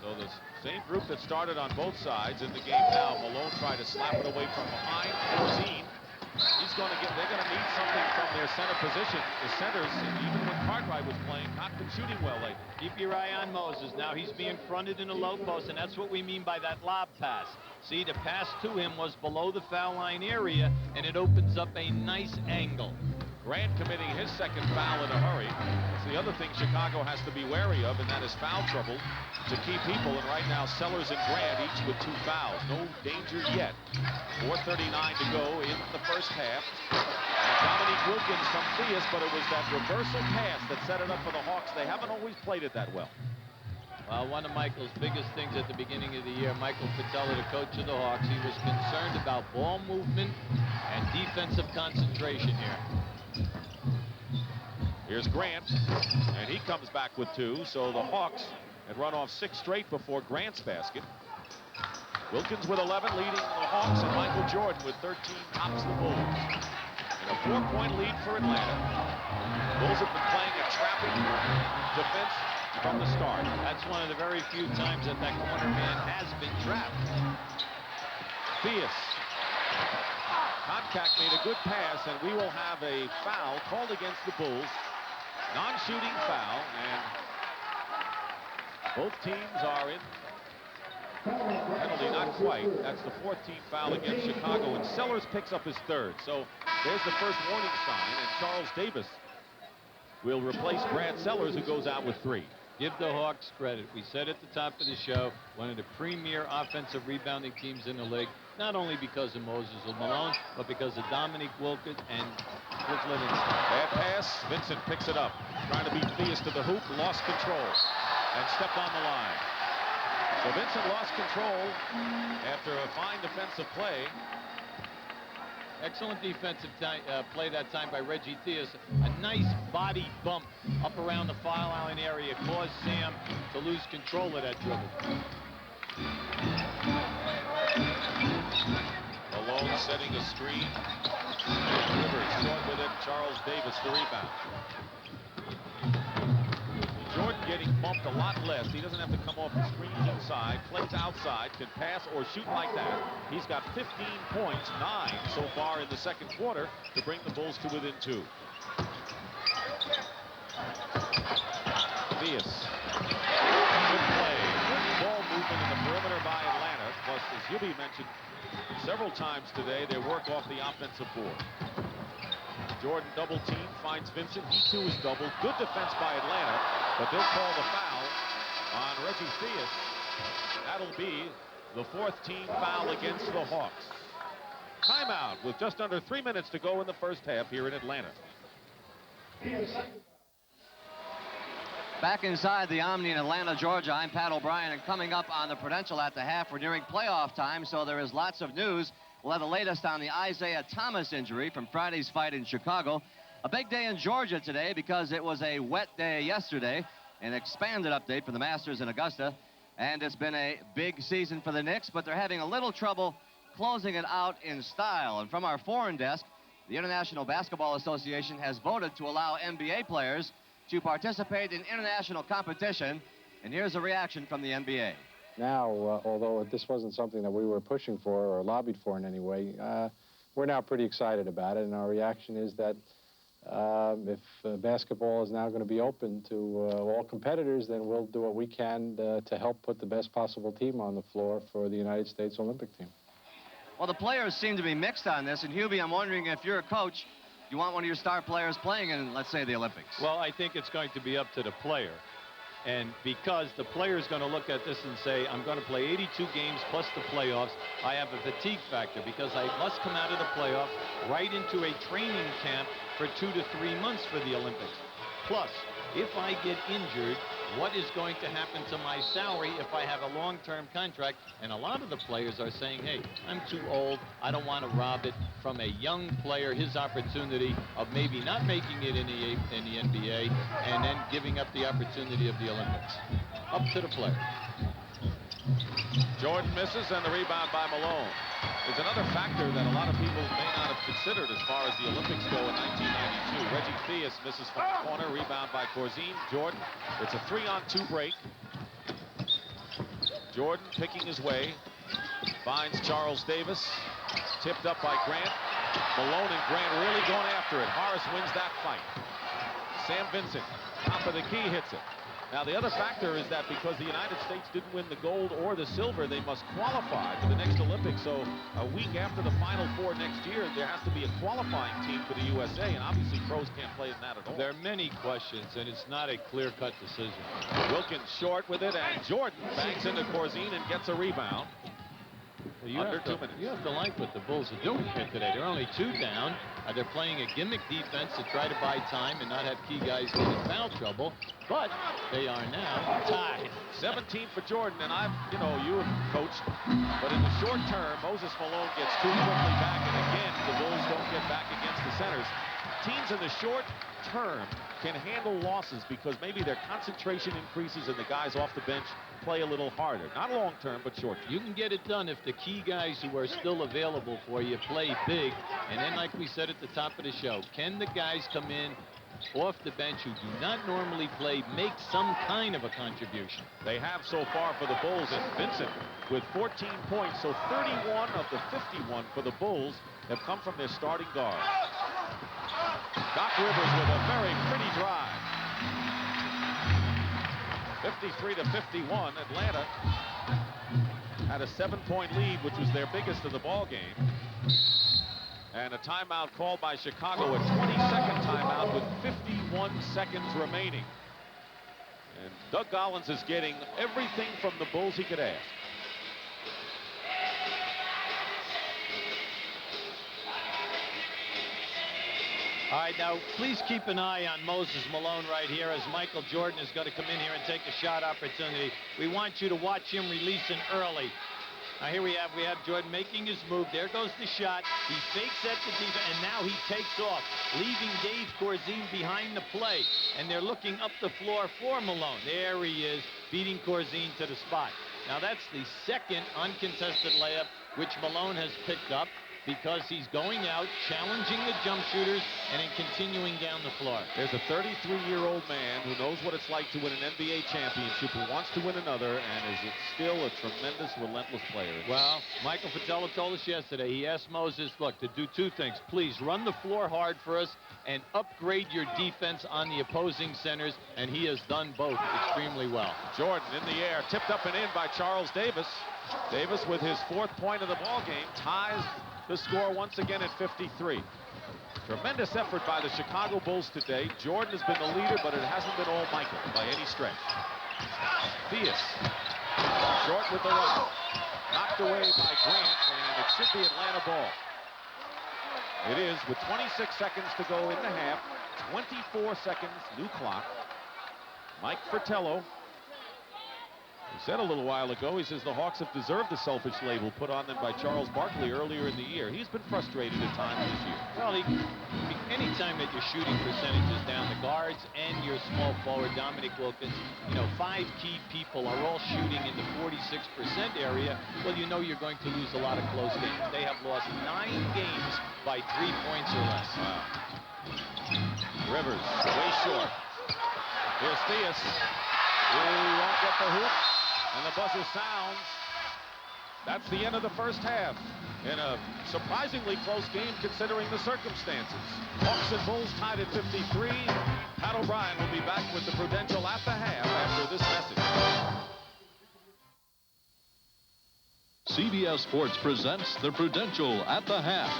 So the same group that started on both sides in the game now. Malone tried to slap it away from behind. Corzine. They're going to need something from their center position. The centers, even when Cartwright was playing, not been shooting well lately. Keep your eye on Moses. Now he's being fronted in the low post, and that's what we mean by that lob pass. See, the pass to him was below the foul line area, and it opens up a nice angle. Grant committing his second foul in a hurry. That's the other thing Chicago has to be wary of, and that is foul trouble to key people. And right now, Sellers and Grant each with 2 fouls. No danger yet. 4:39 to go in the first half. And Dominique Wilkins from Theus, but it was that reversal pass that set it up for the Hawks. They haven't always played it that well. Well, one of Michael's biggest things at the beginning of the year, Michael Patella, the coach of the Hawks, he was concerned about ball movement and defensive concentration here. Here's Grant, and he comes back with 2. So the Hawks had run off 6 straight before Grant's basket. Wilkins with 11 leading the Hawks, and Michael Jordan with 13 tops the Bulls. And a 4-point lead for Atlanta. The Bulls have been playing a trapping defense from the start. That's one of the very few times that corner man has been trapped. Theus. Contact made a good pass, and we will have a foul called against the Bulls. Non-shooting foul, and both teams are in penalty, not quite. That's the 4th team foul against Chicago, and Sellers picks up his 3rd. So there's the first warning sign, and Charles Davis will replace Brad Sellers, who goes out with 3. Give the Hawks credit. We said at the top of the show, one of the premier offensive rebounding teams in the league, not only because of Moses Malone, but because of Dominique Wilkins and Livingston. Bad pass. Vincent picks it up. Trying to beat Theus to the hoop. Lost control and stepped on the line. So Vincent lost control after a fine defensive play. Excellent defensive play that time by Reggie Theus. A nice body bump up around the foul line area caused Sam to lose control of that dribble. Malone setting a screen. Rivers short with it. Charles Davis the rebound. Jordan getting bumped a lot less. He doesn't have to come off the screens inside. Plays outside, can pass or shoot like that. He's got 15 points, 9 so far in the second quarter to bring the Bulls to within 2. Theus. Good play. Good ball movement in the perimeter by Atlanta. Plus, as Hubie mentioned several times today, they work off the offensive board. Jordan double team, finds Vincent. He too is doubled. Good defense by Atlanta, but they'll call the foul on Reggie Theus. That'll be the 4th team foul against the Hawks. Timeout with just under 3 minutes to go in the first half here in Atlanta. Back inside the Omni in Atlanta, Georgia, I'm Pat O'Brien, and coming up on the Prudential at the half, we're nearing playoff time, so there is lots of news. We'll have the latest on the Isaiah Thomas injury from Friday's fight in Chicago. A big day in Georgia today because it was a wet day yesterday. An expanded update for the Masters in Augusta. And it's been a big season for the Knicks, but they're having a little trouble closing it out in style. And from our foreign desk, the International Basketball Association has voted to allow NBA players to participate in international competition. And here's a reaction from the NBA. Now, although this wasn't something that we were pushing for or lobbied for in any way, we're now pretty excited about it, and our reaction is that if basketball is now going to be open to all competitors, then we'll do what we can to help put the best possible team on the floor for the United States Olympic team. Well, the players seem to be mixed on this, and Hubie, I'm wondering if you're a coach, you want one of your star players playing in, let's say, the Olympics? Well, I think it's going to be up to the player. And because the player is going to look at this and say, I'm going to play 82 games plus the playoffs, I have a fatigue factor because I must come out of the playoffs right into a training camp for 2 to 3 months for the Olympics. Plus, if I get injured, what is going to happen to my salary if I have a long-term contract? And a lot of the players are saying, hey, I'm too old. I don't want to rob it from a young player, his opportunity of maybe not making it in the NBA and then giving up the opportunity of the Olympics. Up to the player. Jordan misses, and the rebound by Malone. There's another factor that a lot of people may not have considered as far as the Olympics go in 1992. Reggie Theus misses from the corner, rebound by Corzine. Jordan, it's a 3-on-2 break. Jordan picking his way, finds Charles Davis, tipped up by Grant. Malone and Grant really going after it. Horace wins that fight. Sam Vincent, top of the key, hits it. Now, the other factor is that because the United States didn't win the gold or the silver, they must qualify for the next Olympics. So a week after the Final Four next year, there has to be a qualifying team for the USA, and obviously pros can't play in that at all. There are many questions, and it's not a clear-cut decision. Wilkins short with it, and Jordan bangs into Corzine and gets a rebound. Under 2 minutes. You have to like what the Bulls are doing here today. They're only 2 down. They're playing a gimmick defense to try to buy time and not have key guys get in foul trouble. But they are now tied. 17 for Jordan, and you have coached. But in the short term, Moses Malone gets too quickly back, and again, the Bulls don't get back against the centers. Teams in the short term can handle losses because maybe their concentration increases and the guys off the bench play a little harder. Not long term, but short term. You can get it done if the key guys who are still available for you play big. And then, like we said at the top of the show, can the guys come in off the bench who do not normally play make some kind of a contribution? They have so far for the Bulls, and Vincent with 14 points, so 31 of the 51 for the Bulls have come from their starting guard. Doc Rivers with a very pretty drive. 53-51, Atlanta had a 7-point lead, which was their biggest of the ball game. And a timeout called by Chicago, a 20-second timeout with 51 seconds remaining. And Doug Collins is getting everything from the Bulls he could ask. All right, now, please keep an eye on Moses Malone right here as Michael Jordan is going to come in here and take a shot opportunity. We want you to watch him releasing early. Now, here we have Jordan making his move. There goes the shot. He fakes at the defense, and now he takes off, leaving Dave Corzine behind the play. And they're looking up the floor for Malone. There he is, beating Corzine to the spot. Now, that's the second uncontested layup which Malone has picked up, because he's going out, challenging the jump shooters, and then continuing down the floor. There's a 33-year-old man who knows what it's like to win an NBA championship, who wants to win another, and is still a tremendous, relentless player. Well, Michael Fratello told us yesterday, he asked Moses, look, to do 2 things. Please run the floor hard for us and upgrade your defense on the opposing centers, and he has done both extremely well. Jordan in the air, tipped up and in by Charles Davis. Davis with his 4th point of the ball game ties the score once again at 53. Tremendous effort by the Chicago Bulls today. Jordan has been the leader, but it hasn't been all Michael by any stretch. Theus short with the run. Knocked away by Grant, and it should be Atlanta ball. It is with 26 seconds to go in the half. 24 seconds, new clock. Mike Fratello. He said a little while ago, he says the Hawks have deserved the selfish label put on them by Charles Barkley earlier in the year. He's been frustrated at times this year. Well, anytime that your shooting percentages down, the guards and your small forward, Dominique Wilkins, 5 key people are all shooting in the 46% area, well, you're going to lose a lot of close games. They have lost 9 games by 3 points or less. Wow. Rivers, way short. Here's Theus. He won't get the hoop. And the buzzer sounds. That's the end of the first half in a surprisingly close game considering the circumstances. Hawks and Bulls tied at 53. Pat O'Brien will be back with the Prudential at the half after this message. CBS Sports presents the Prudential at the half.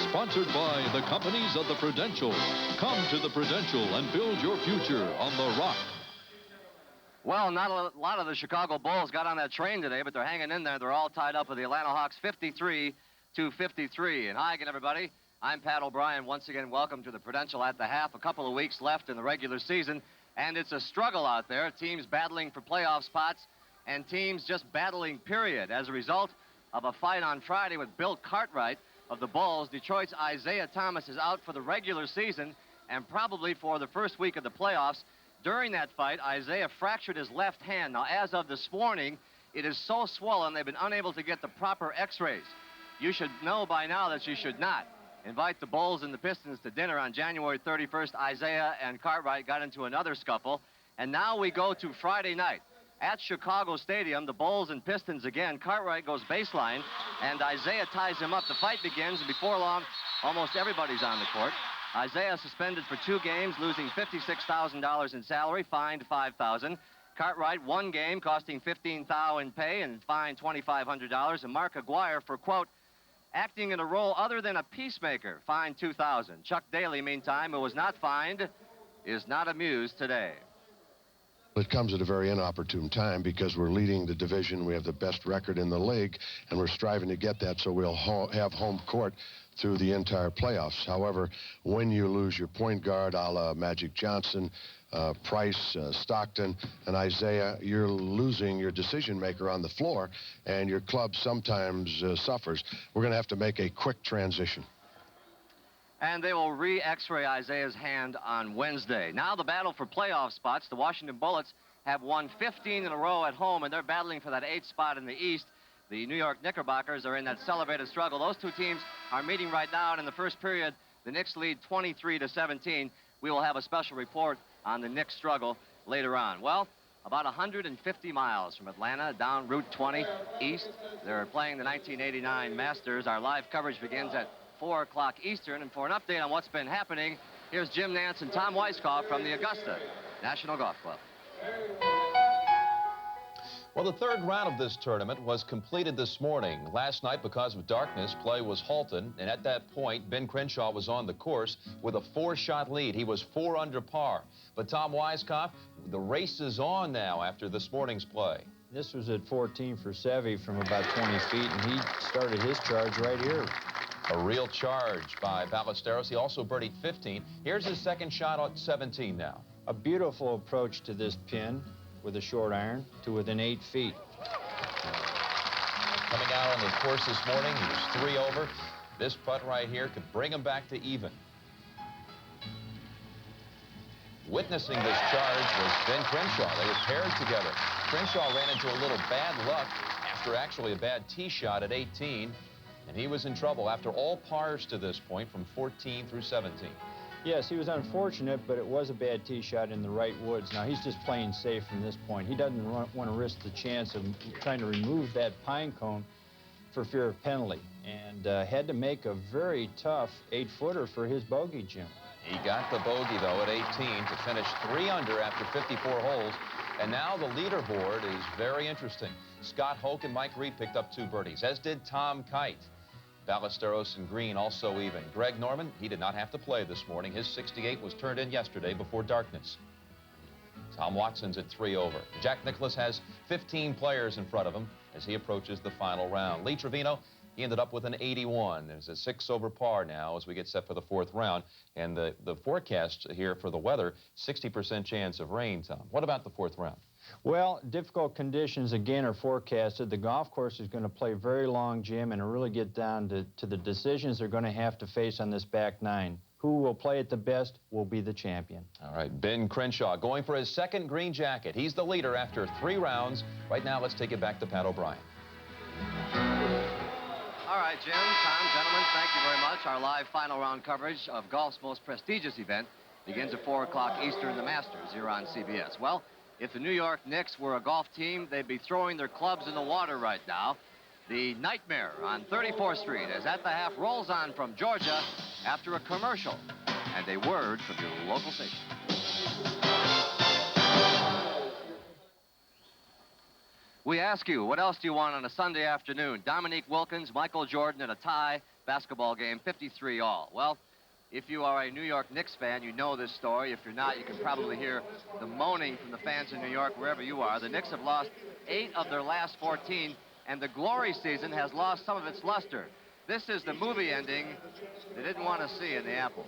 Sponsored by the companies of the Prudential. Come to the Prudential and build your future on the Rock. Well, not a lot of the Chicago Bulls got on that train today, but they're hanging in there. They're all tied up with the Atlanta Hawks 53-53. And hi again, everybody. I'm Pat O'Brien. Once again, welcome to the Prudential at the half. A couple of weeks left in the regular season. And it's a struggle out there, teams battling for playoff spots and teams just battling, period. As a result of a fight on Friday with Bill Cartwright of the Bulls, Detroit's Isaiah Thomas is out for the regular season and probably for the first week of the playoffs. During that fight, Isaiah fractured his left hand. Now, as of this morning, it is so swollen they've been unable to get the proper x-rays. You should know by now that you should not invite the Bulls and the Pistons to dinner on January 31st. Isaiah and Cartwright got into another scuffle. And now we go to Friday night. At Chicago Stadium, the Bulls and Pistons again. Cartwright goes baseline, and Isaiah ties him up. The fight begins, and before long, almost everybody's on the court. Isaiah suspended for 2 games, losing $56,000 in salary, fined $5,000. Cartwright, 1 game, costing $15,000 in pay and fined $2,500. And Mark Aguirre for, quote, acting in a role other than a peacemaker, fined $2,000. Chuck Daly, meantime, who was not fined, is not amused today. It comes at a very inopportune time because we're leading the division. We have the best record in the league, and we're striving to get that so we'll have home court through the entire playoffs. However, when you lose your point guard, a la Magic Johnson, Price, Stockton, and Isaiah, you're losing your decision maker on the floor, and your club sometimes suffers. We're going to have to make a quick transition. And they will re-x-ray Isaiah's hand on Wednesday. Now the battle for playoff spots. The Washington Bullets have won 15 in a row at home, and they're battling for that 8th spot in the East. The New York Knickerbockers are in that celebrated struggle. Those two teams are meeting right now, and in the first period, the Knicks lead 23-17. We will have a special report on the Knicks struggle later on. Well, about 150 miles from Atlanta, down Route 20 east, they're playing the 1989 Masters. Our live coverage begins at 4 o'clock Eastern, and for an update on what's been happening, here's Jim Nantz and Tom Weiskopf from the Augusta National Golf Club. Well, the 3rd round of this tournament was completed this morning. Last night, because of darkness, play was halted, and at that point, Ben Crenshaw was on the course with a 4-shot lead. He was 4 under par. But Tom Weiskopf, the race is on now after this morning's play. This was at 14 for Seve from about 20 feet, and he started his charge right here. A real charge by Ballesteros. He also birdied 15. Here's his 2nd shot at 17 now. A beautiful approach to this pin with a short iron to within 8 feet. Coming out on the course this morning, he was 3 over. This putt right here could bring him back to even. Witnessing this charge was Ben Crenshaw. They were paired together. Crenshaw ran into a little bad luck after actually a bad tee shot at 18. And he was in trouble after all pars to this point from 14 through 17. Yes, he was unfortunate, but it was a bad tee shot in the right woods. Now, he's just playing safe from this point. He doesn't want to risk the chance of trying to remove that pine cone for fear of penalty. And had to make a very tough 8-footer for his bogey, Jim. He got the bogey, though, at 18 to finish 3 under after 54 holes. And now the leaderboard is very interesting. Scott Hoke and Mike Reed picked up 2 birdies, as did Tom Kite. Ballesteros and Green also even. Greg Norman, he did not have to play this morning. His 68 was turned in yesterday before darkness. Tom Watson's at 3 over. Jack Nicklaus has 15 players in front of him as he approaches the final round. Lee Trevino, he ended up with an 81. There's a 6 over par now as we get set for the 4th round. And the forecast here for the weather, 60% chance of rain, Tom. What about the 4th round? Well, difficult conditions, again, are forecasted. The golf course is going to play very long, Jim, and really get down to the decisions they're going to have to face on this back 9. Who will play it the best will be the champion. All right, Ben Crenshaw going for his 2nd green jacket. He's the leader after 3 rounds. Right now, let's take it back to Pat O'Brien. All right, Jim, Tom, gentlemen, thank you very much. Our live final round coverage of golf's most prestigious event begins at 4 o'clock Eastern, the Masters, here on CBS. Well, if the New York Knicks were a golf team, they'd be throwing their clubs in the water right now. The nightmare on 34th Street as At the Half rolls on from Georgia after a commercial and a word from your local station. We ask you, what else do you want on a Sunday afternoon? Dominique, Wilkins, Michael Jordan in a tie, basketball game, 53 all. Well, if you are a New York Knicks fan, you know this story. If you're not, you can probably hear the moaning from the fans in New York, wherever you are. The Knicks have lost 8 of their last 14, and the glory season has lost some of its luster. This is the movie ending they didn't want to see in the Apple.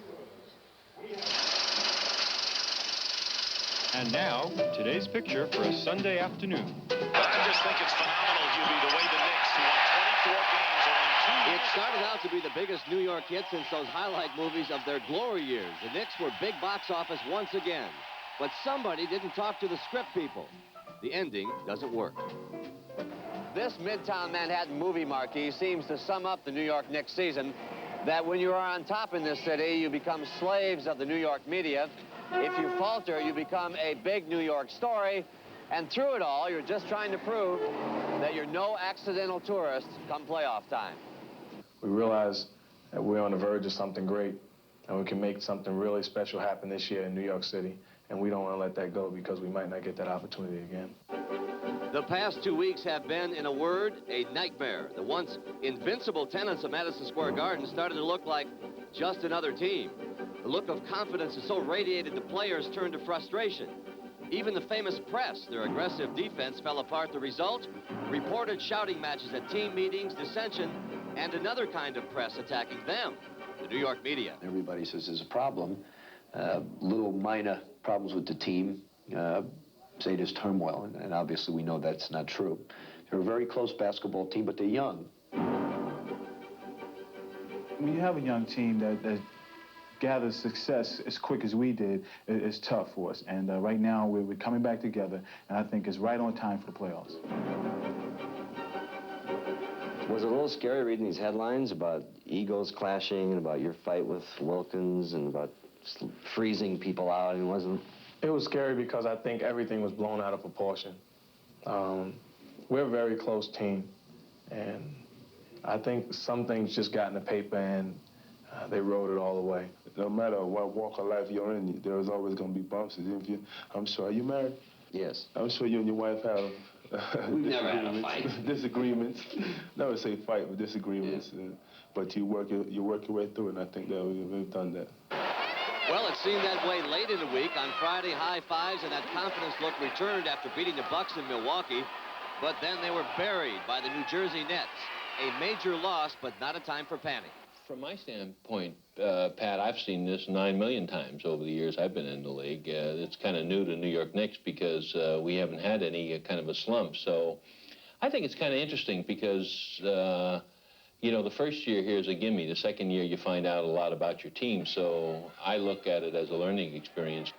And now, today's picture for a Sunday afternoon. I just think it's phenomenal, Hubie, the way the Knicks, who won 24 games, only 2 It years started ago. out to be the biggest New York hit since those highlight movies of their glory years. The Knicks were big box office once again. But somebody didn't talk to the script people. The ending doesn't work. This Midtown Manhattan movie marquee seems to sum up the New York Knicks season, that when you are on top in this city, you become slaves of the New York media. If you falter, you become a big New York story. And through it all, you're just trying to prove that you're no accidental tourist come playoff time. We realize that we're on the verge of something great, and we can make something really special happen this year in New York City. And we don't want to let that go because we might not get that opportunity again. The past 2 weeks have been, in a word, a nightmare. The once invincible tenants of Madison Square Garden started to look like just another team. The look of confidence is so radiated the players turned to frustration. Even the famous press, their aggressive defense fell apart. The result, reported shouting matches at team meetings, dissension, and another kind of press attacking them, the New York media. Everybody says there's a problem. Little minor problems with the team. Say there's turmoil, and obviously we know that's not true. They're a very close basketball team, but they're young. When you have a young team that gathers success as quick as we did, it's tough for us. And right now, we're coming back together, and I think it's right on time for the playoffs. Was it a little scary reading these headlines about egos clashing and about your fight with Wilkins and about freezing people out? And wasn't... It was scary because I think everything was blown out of proportion. We're a very close team, and I think some things just got in the paper and they wrote it all away. No matter what walk of life you're in, there's always going to be bumps. I'm sure. Are you married? Yes. I'm sure you and your wife have We've never had a fight. Disagreements. Never say fight, but disagreements. Yeah. But you work your way through it, and I think that we've done that. Well, it seemed that way late in the week. On Friday, high fives and that confidence look returned after beating the Bucks in Milwaukee. But then they were buried by the New Jersey Nets. A major loss, but not a time for panic. From my standpoint, Pat, I've seen this 9 million times over the years I've been in the league. It's kind of new to New York Knicks because we haven't had any kind of a slump. So I think it's kind of interesting because, you know, the first year here is a gimme. The second year you find out a lot about your team. So I look at it as a learning experience.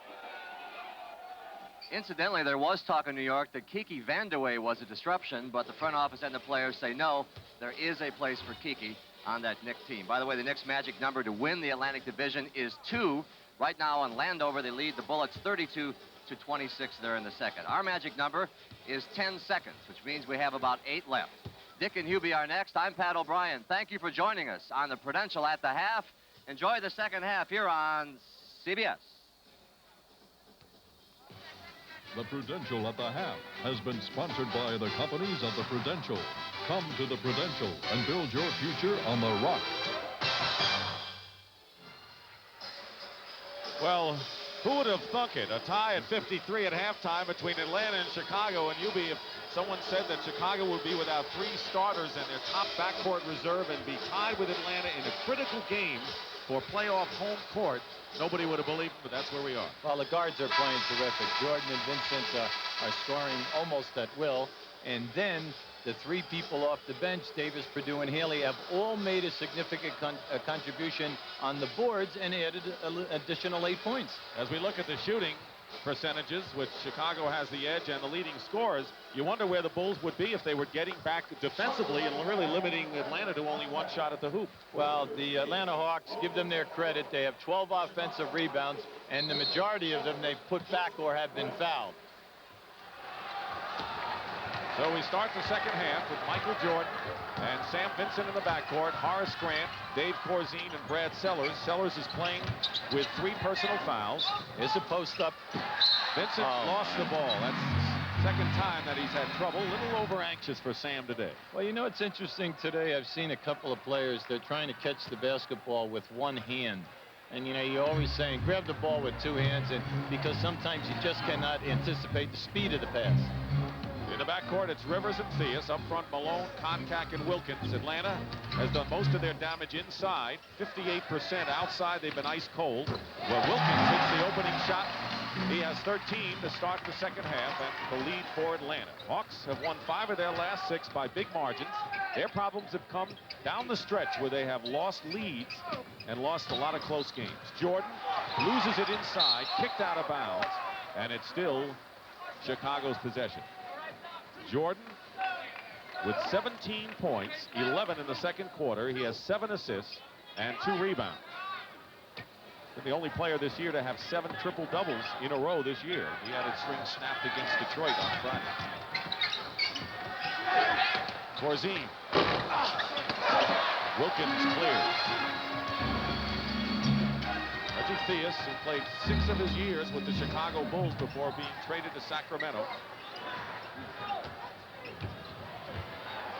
Incidentally, there was talk in New York that Kiki Vandeweghe was a disruption, but the front office and the players say no, there is a place for Kiki on that Knicks team. By the way, the Knicks' magic number to win the Atlantic Division is 2. Right now on Landover, they lead the Bullets 32-26 there in the second. Our magic number is 10 seconds, which means we have about 8 left. Dick and Hubie are next. I'm Pat O'Brien. Thank you for joining us on the Prudential at the half. Enjoy the second half here on CBS. The Prudential at the half has been sponsored by the companies of the Prudential. Come to the Prudential and build your future on the rock. Well, who would have thunk it? A tie at 53 at halftime between Atlanta and Chicago. And Hubie, if someone said that Chicago would be without 3 starters and their top backcourt reserve and be tied with Atlanta in a critical game for playoff home court, nobody would have believed it, but that's where we are. Well, the guards are playing terrific. Jordan and Vincent are scoring almost at will. And then the 3 people off the bench, Davis, Perdue, and Haley, have all made a significant contribution on the boards and added an additional 8 points. As we look at the shooting percentages, which Chicago has the edge and the leading scorers, you wonder where the Bulls would be if they were getting back defensively and really limiting Atlanta to only 1 shot at the hoop. Well, the Atlanta Hawks, give them their credit. They have 12 offensive rebounds, and the majority of them they've put back or have been fouled. So we start the second half with Michael Jordan and Sam Vincent in the backcourt, Horace Grant, Dave Corzine, and Brad Sellers. Sellers is playing with 3 personal fouls. It's a post-up. Vincent lost the ball. That's the second time that he's had trouble. A little over-anxious for Sam today. Well, you know, it's interesting today. I've seen a couple of players, they're trying to catch the basketball with 1 hand. And, you know, you're always saying, grab the ball with 2 hands, and because sometimes you just cannot anticipate the speed of the pass. In the backcourt, it's Rivers and Theus. Up front, Malone, Concac, and Wilkins. Atlanta has done most of their damage inside. 58% outside. They've been ice cold. Well, Wilkins hits the opening shot He has 13 to start the second half and the lead for Atlanta. Hawks have won 5 of their last 6 by big margins. Their problems have come down the stretch where they have lost leads and lost a lot of close games. Jordan loses it inside, kicked out of bounds, and it's still Chicago's possession. Jordan with 17 points, 11 in the second quarter. He has 7 assists and 2 rebounds. The only player this year to have 7 triple-doubles in a row this year. He had his string snapped against Detroit on Friday. Corzine. Wilkins clears. Reggie Theus, who played 6 of his years with the Chicago Bulls before being traded to Sacramento.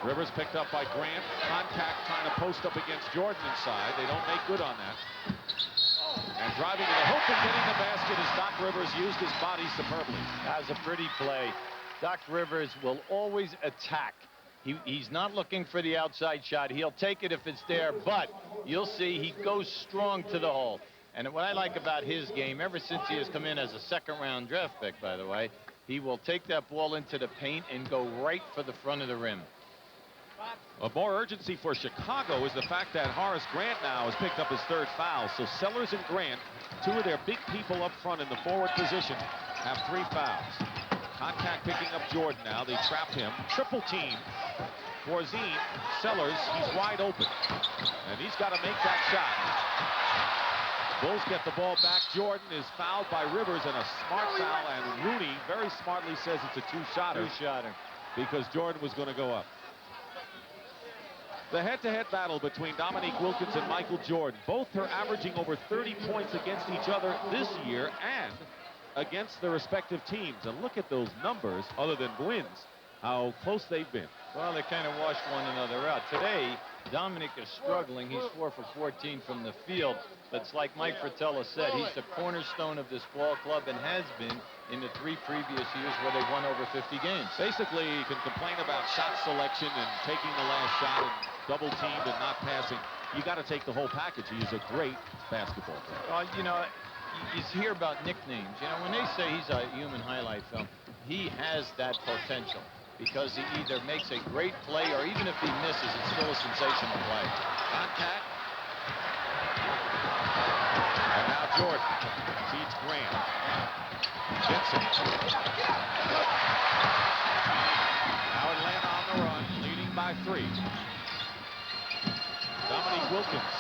Rivers picked up by Grant. Contact trying to post up against Jordan inside. They don't make good on that. And driving to the hoop and getting the basket as Doc Rivers used his body superbly. That was a pretty play. Doc Rivers will always attack. He's not looking for the outside shot. He'll take it if it's there, but you'll see he goes strong to the hole. And what I like about his game, ever since he has come in as a second-round draft pick, by the way, he will take that ball into the paint and go right for the front of the rim. Of more urgency for Chicago is the fact that Horace Grant now has picked up his 3rd foul. So Sellers and Grant, 2 of their big people up front in the forward position, have 3 fouls. Contact picking up Jordan now. They trap him. Triple team. Corzine, Sellers, he's wide open. And he's got to make that shot. Bulls get the ball back. Jordan is fouled by Rivers and a smart foul. And Rooney very smartly says it's a 2-shotter. 2-shotter. Because Jordan was going to go up. The head-to-head battle between Dominique Wilkins and Michael Jordan. Both are averaging over 30 points against each other this year and against their respective teams. And look at those numbers, other than wins, how close they've been. Well, they kind of washed one another out. Today, Dominic is struggling. He's 4 for 14 from the field. But it's like Mike Fratello said, he's the cornerstone of this ball club and has been in the 3 previous years where they won over 50 games. Basically, you can complain about shot selection and taking the last shot and double teamed and not passing. You got to take the whole package. He is a great basketball player. You know, you hear about nicknames. You know, when they say he's a human highlight film, he has that potential because he either makes a great play or even if he misses, it's still a sensational play. Contact. And now Jordan feeds Grant. Vincent. Now Atlanta on the run, leading by 3. Dominique Wilkins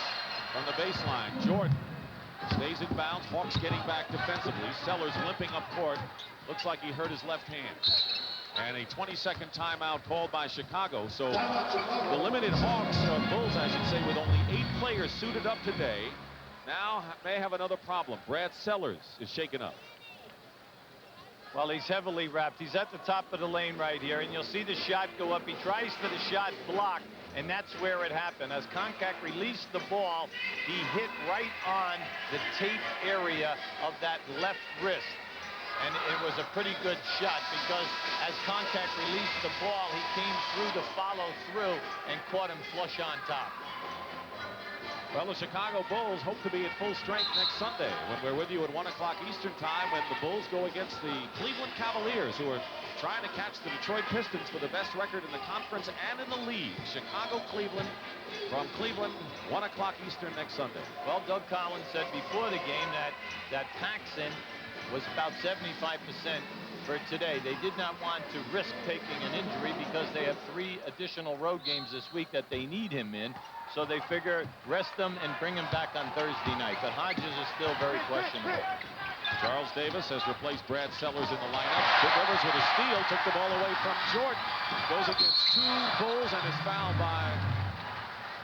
from the baseline. Jordan stays in bounds. Hawks getting back defensively. Sellers limping up court. Looks like he hurt his left hand. And a 20-second timeout called by Chicago. So the limited Hawks, Bulls, I should say, with only 8 players suited up today, now may have another problem. Brad Sellers is shaken up. Well, he's heavily wrapped. He's at the top of the lane right here, and you'll see the shot go up. He tries for the shot block, and that's where it happened. As Contact released the ball, he hit right on the tape area of that left wrist. And it was a pretty good shot because as Contact released the ball, he came through to follow through and caught him flush on top. Well, the Chicago Bulls hope to be at full strength next Sunday when we're with you at 1 o'clock Eastern time when the Bulls go against the Cleveland Cavaliers, who are trying to catch the Detroit Pistons for the best record in the conference and in the league. Chicago-Cleveland from Cleveland, 1 o'clock Eastern next Sunday. Well, Doug Collins said before the game that Paxson was about 75% for today. They did not want to risk taking an injury because they have 3 additional road games this week that they need him in. So they figure rest him and bring him back on Thursday night. But Hodges is still very questionable. Charles Davis has replaced Brad Sellers in the lineup. Big Rivers with a steal, took the ball away from Jordan. Goes against 2 Bulls and is fouled by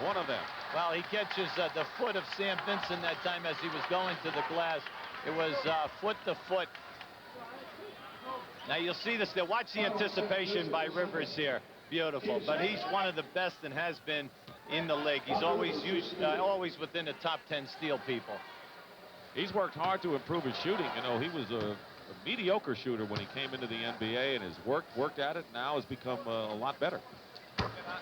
one of them. Well, he catches the foot of Sam Vincent that time as he was going to the glass. It was foot to foot. Now you'll see this. Watch the anticipation by Rivers here. Beautiful. But he's one of the best and has been in the league. He's always always within the top 10 steal people. He's worked hard to improve his shooting. You know, he was a mediocre shooter when he came into the NBA, and his worked at it. Now has become a lot better.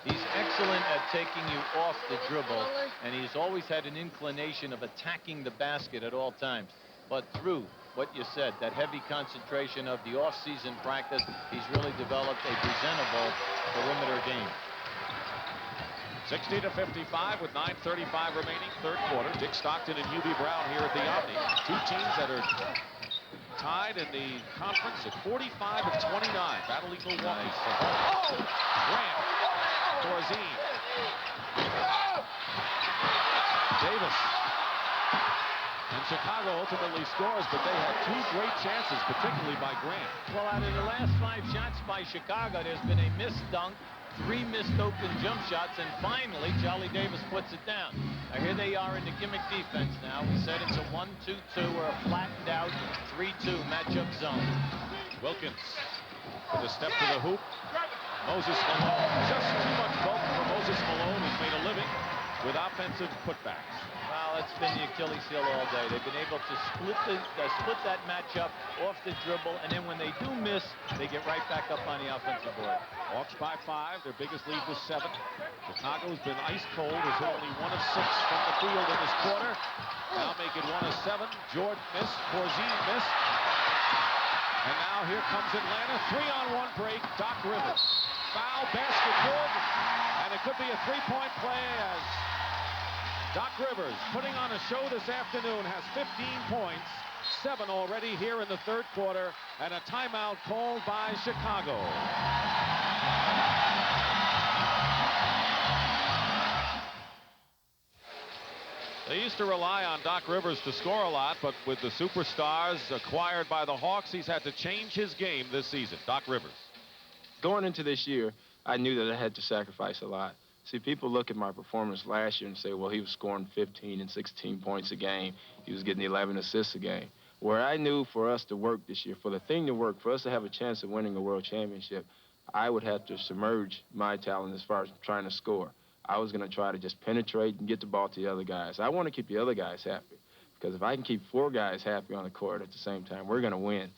He's excellent at taking you off the dribble, and he's always had an inclination of attacking the basket at all times. But Thru what you said, that heavy concentration of the off-season practice. He's really developed a presentable perimeter game. 60-55 with 9:35 remaining, third quarter. Dick Stockton and UB Brown here at the Omni. Two teams that are tied in the conference at 45 and 29. Battling Milwaukee. Oh! Grant. Corzine. Davis. And Chicago ultimately scores, but they had two great chances, particularly by Grant. Well, out of the last 5 shots by Chicago, there's been a missed dunk, 3 missed open jump shots, and finally, Charlie Davis puts it down. Now, here they are in the gimmick defense now. We said it's a 1-2-2 or a flattened out 3-2 matchup zone. Wilkins with a step to the hoop. Moses Malone. Just too much bulk for Moses Malone, who's made a living with offensive putbacks. Well, that's been the Achilles heel all day. They've been able to split that matchup off the dribble, and then when they do miss, they get right back up on the offensive board. Hawks by 5. Their biggest lead was 7. Chicago's been ice cold. Has hit only 1 of 6 from the field in this quarter. Now make it 1 of 7. Jordan missed. Corzine missed. And now here comes Atlanta. 3-on-1 break. Doc Rivers. Foul, basket good. And it could be a 3-point play as Doc Rivers, putting on a show this afternoon, has 15 points, 7 already here in the third quarter, and a timeout called by Chicago. They used to rely on Doc Rivers to score a lot, but with the superstars acquired by the Hawks, he's had to change his game this season. Doc Rivers. Going into this year, I knew that I had to sacrifice a lot. See, people look at my performance last year and say, well, he was scoring 15 and 16 points a game. He was getting 11 assists a game. Where I knew for us to work this year, for the thing to work, for us to have a chance of winning a world championship, I would have to submerge my talent as far as trying to score. I was going to try to just penetrate and get the ball to the other guys. I want to keep the other guys happy, because if I can keep 4 guys happy on the court at the same time, we're going to win.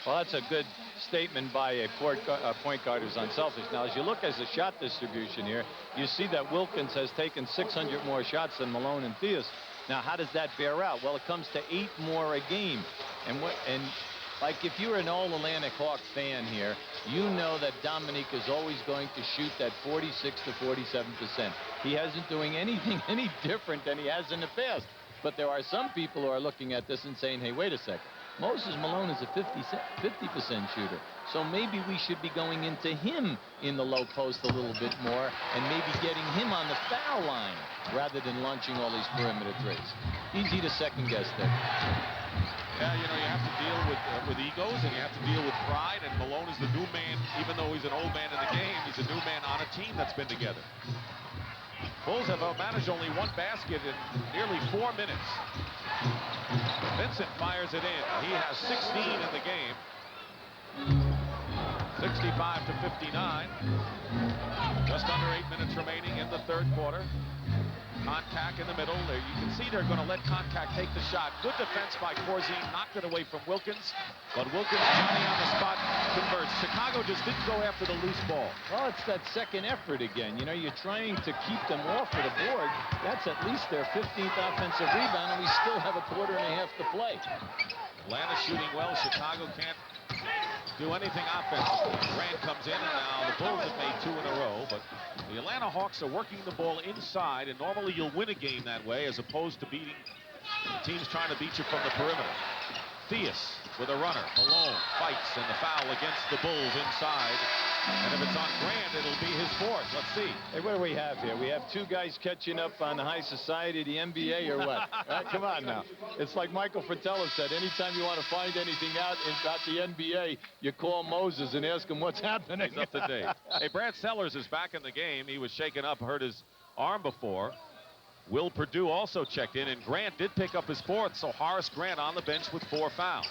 Well, that's a good statement by a point guard who's unselfish. Now, as you look at the shot distribution here, you see that Wilkins has taken 600 more shots than Malone and Theus. Now, how does that bear out? Well, it comes to 8 more a game. And like, if you're an all-Atlantic Hawk fan here, you know that Dominique is always going to shoot that 46 to 47%. He isn't doing anything any different than he has in the past. But there are some people who are looking at this and saying, hey, wait a second. Moses Malone is a 50% shooter, so maybe we should be going into him in the low post a little bit more and maybe getting him on the foul line rather than launching all these perimeter threes. Easy to second-guess that. Yeah, you know, you have to deal with egos, and you have to deal with pride, and Malone is the new man. Even though he's an old man in the game, he's a new man on a team that's been together. Bulls have managed only 1 basket in nearly 4 minutes. Vincent fires it in. He has 16 in the game. 65 to 59. Just under 8 minutes remaining in the third quarter. Contact in the middle. There you can see they're going to let Contact take the shot. Good defense by Corzine. Knocked it away from Wilkins. But Wilkins, Johnny on the spot, converts. Chicago just didn't go after the loose ball. Well, it's that second effort again. You know, you're trying to keep them off of the board. That's at least their 15th offensive rebound, and we still have a quarter and a half to play. Atlanta shooting well. Chicago can't do anything offensively. Grant comes in, and now the Bulls have made 2 in a row, but the Atlanta Hawks are working the ball inside, and normally you'll win a game that way as opposed to beating teams trying to beat you from the perimeter. Theus with a runner. Malone fights, and the foul against the Bulls inside. And if it's on Grant, it'll be his 4th. Let's see. Hey, what do we have here? We have 2 guys catching up on the high society of the NBA or what? Right, come on now. It's like Michael Fratello said, anytime you want to find anything out about the NBA, you call Moses and ask him what's happening. He's up to date. Hey, Brad Sellers is back in the game. He was shaken up, hurt his arm before. Will Perdue also checked in, and Grant did pick up his 4th, so Horace Grant on the bench with 4 fouls.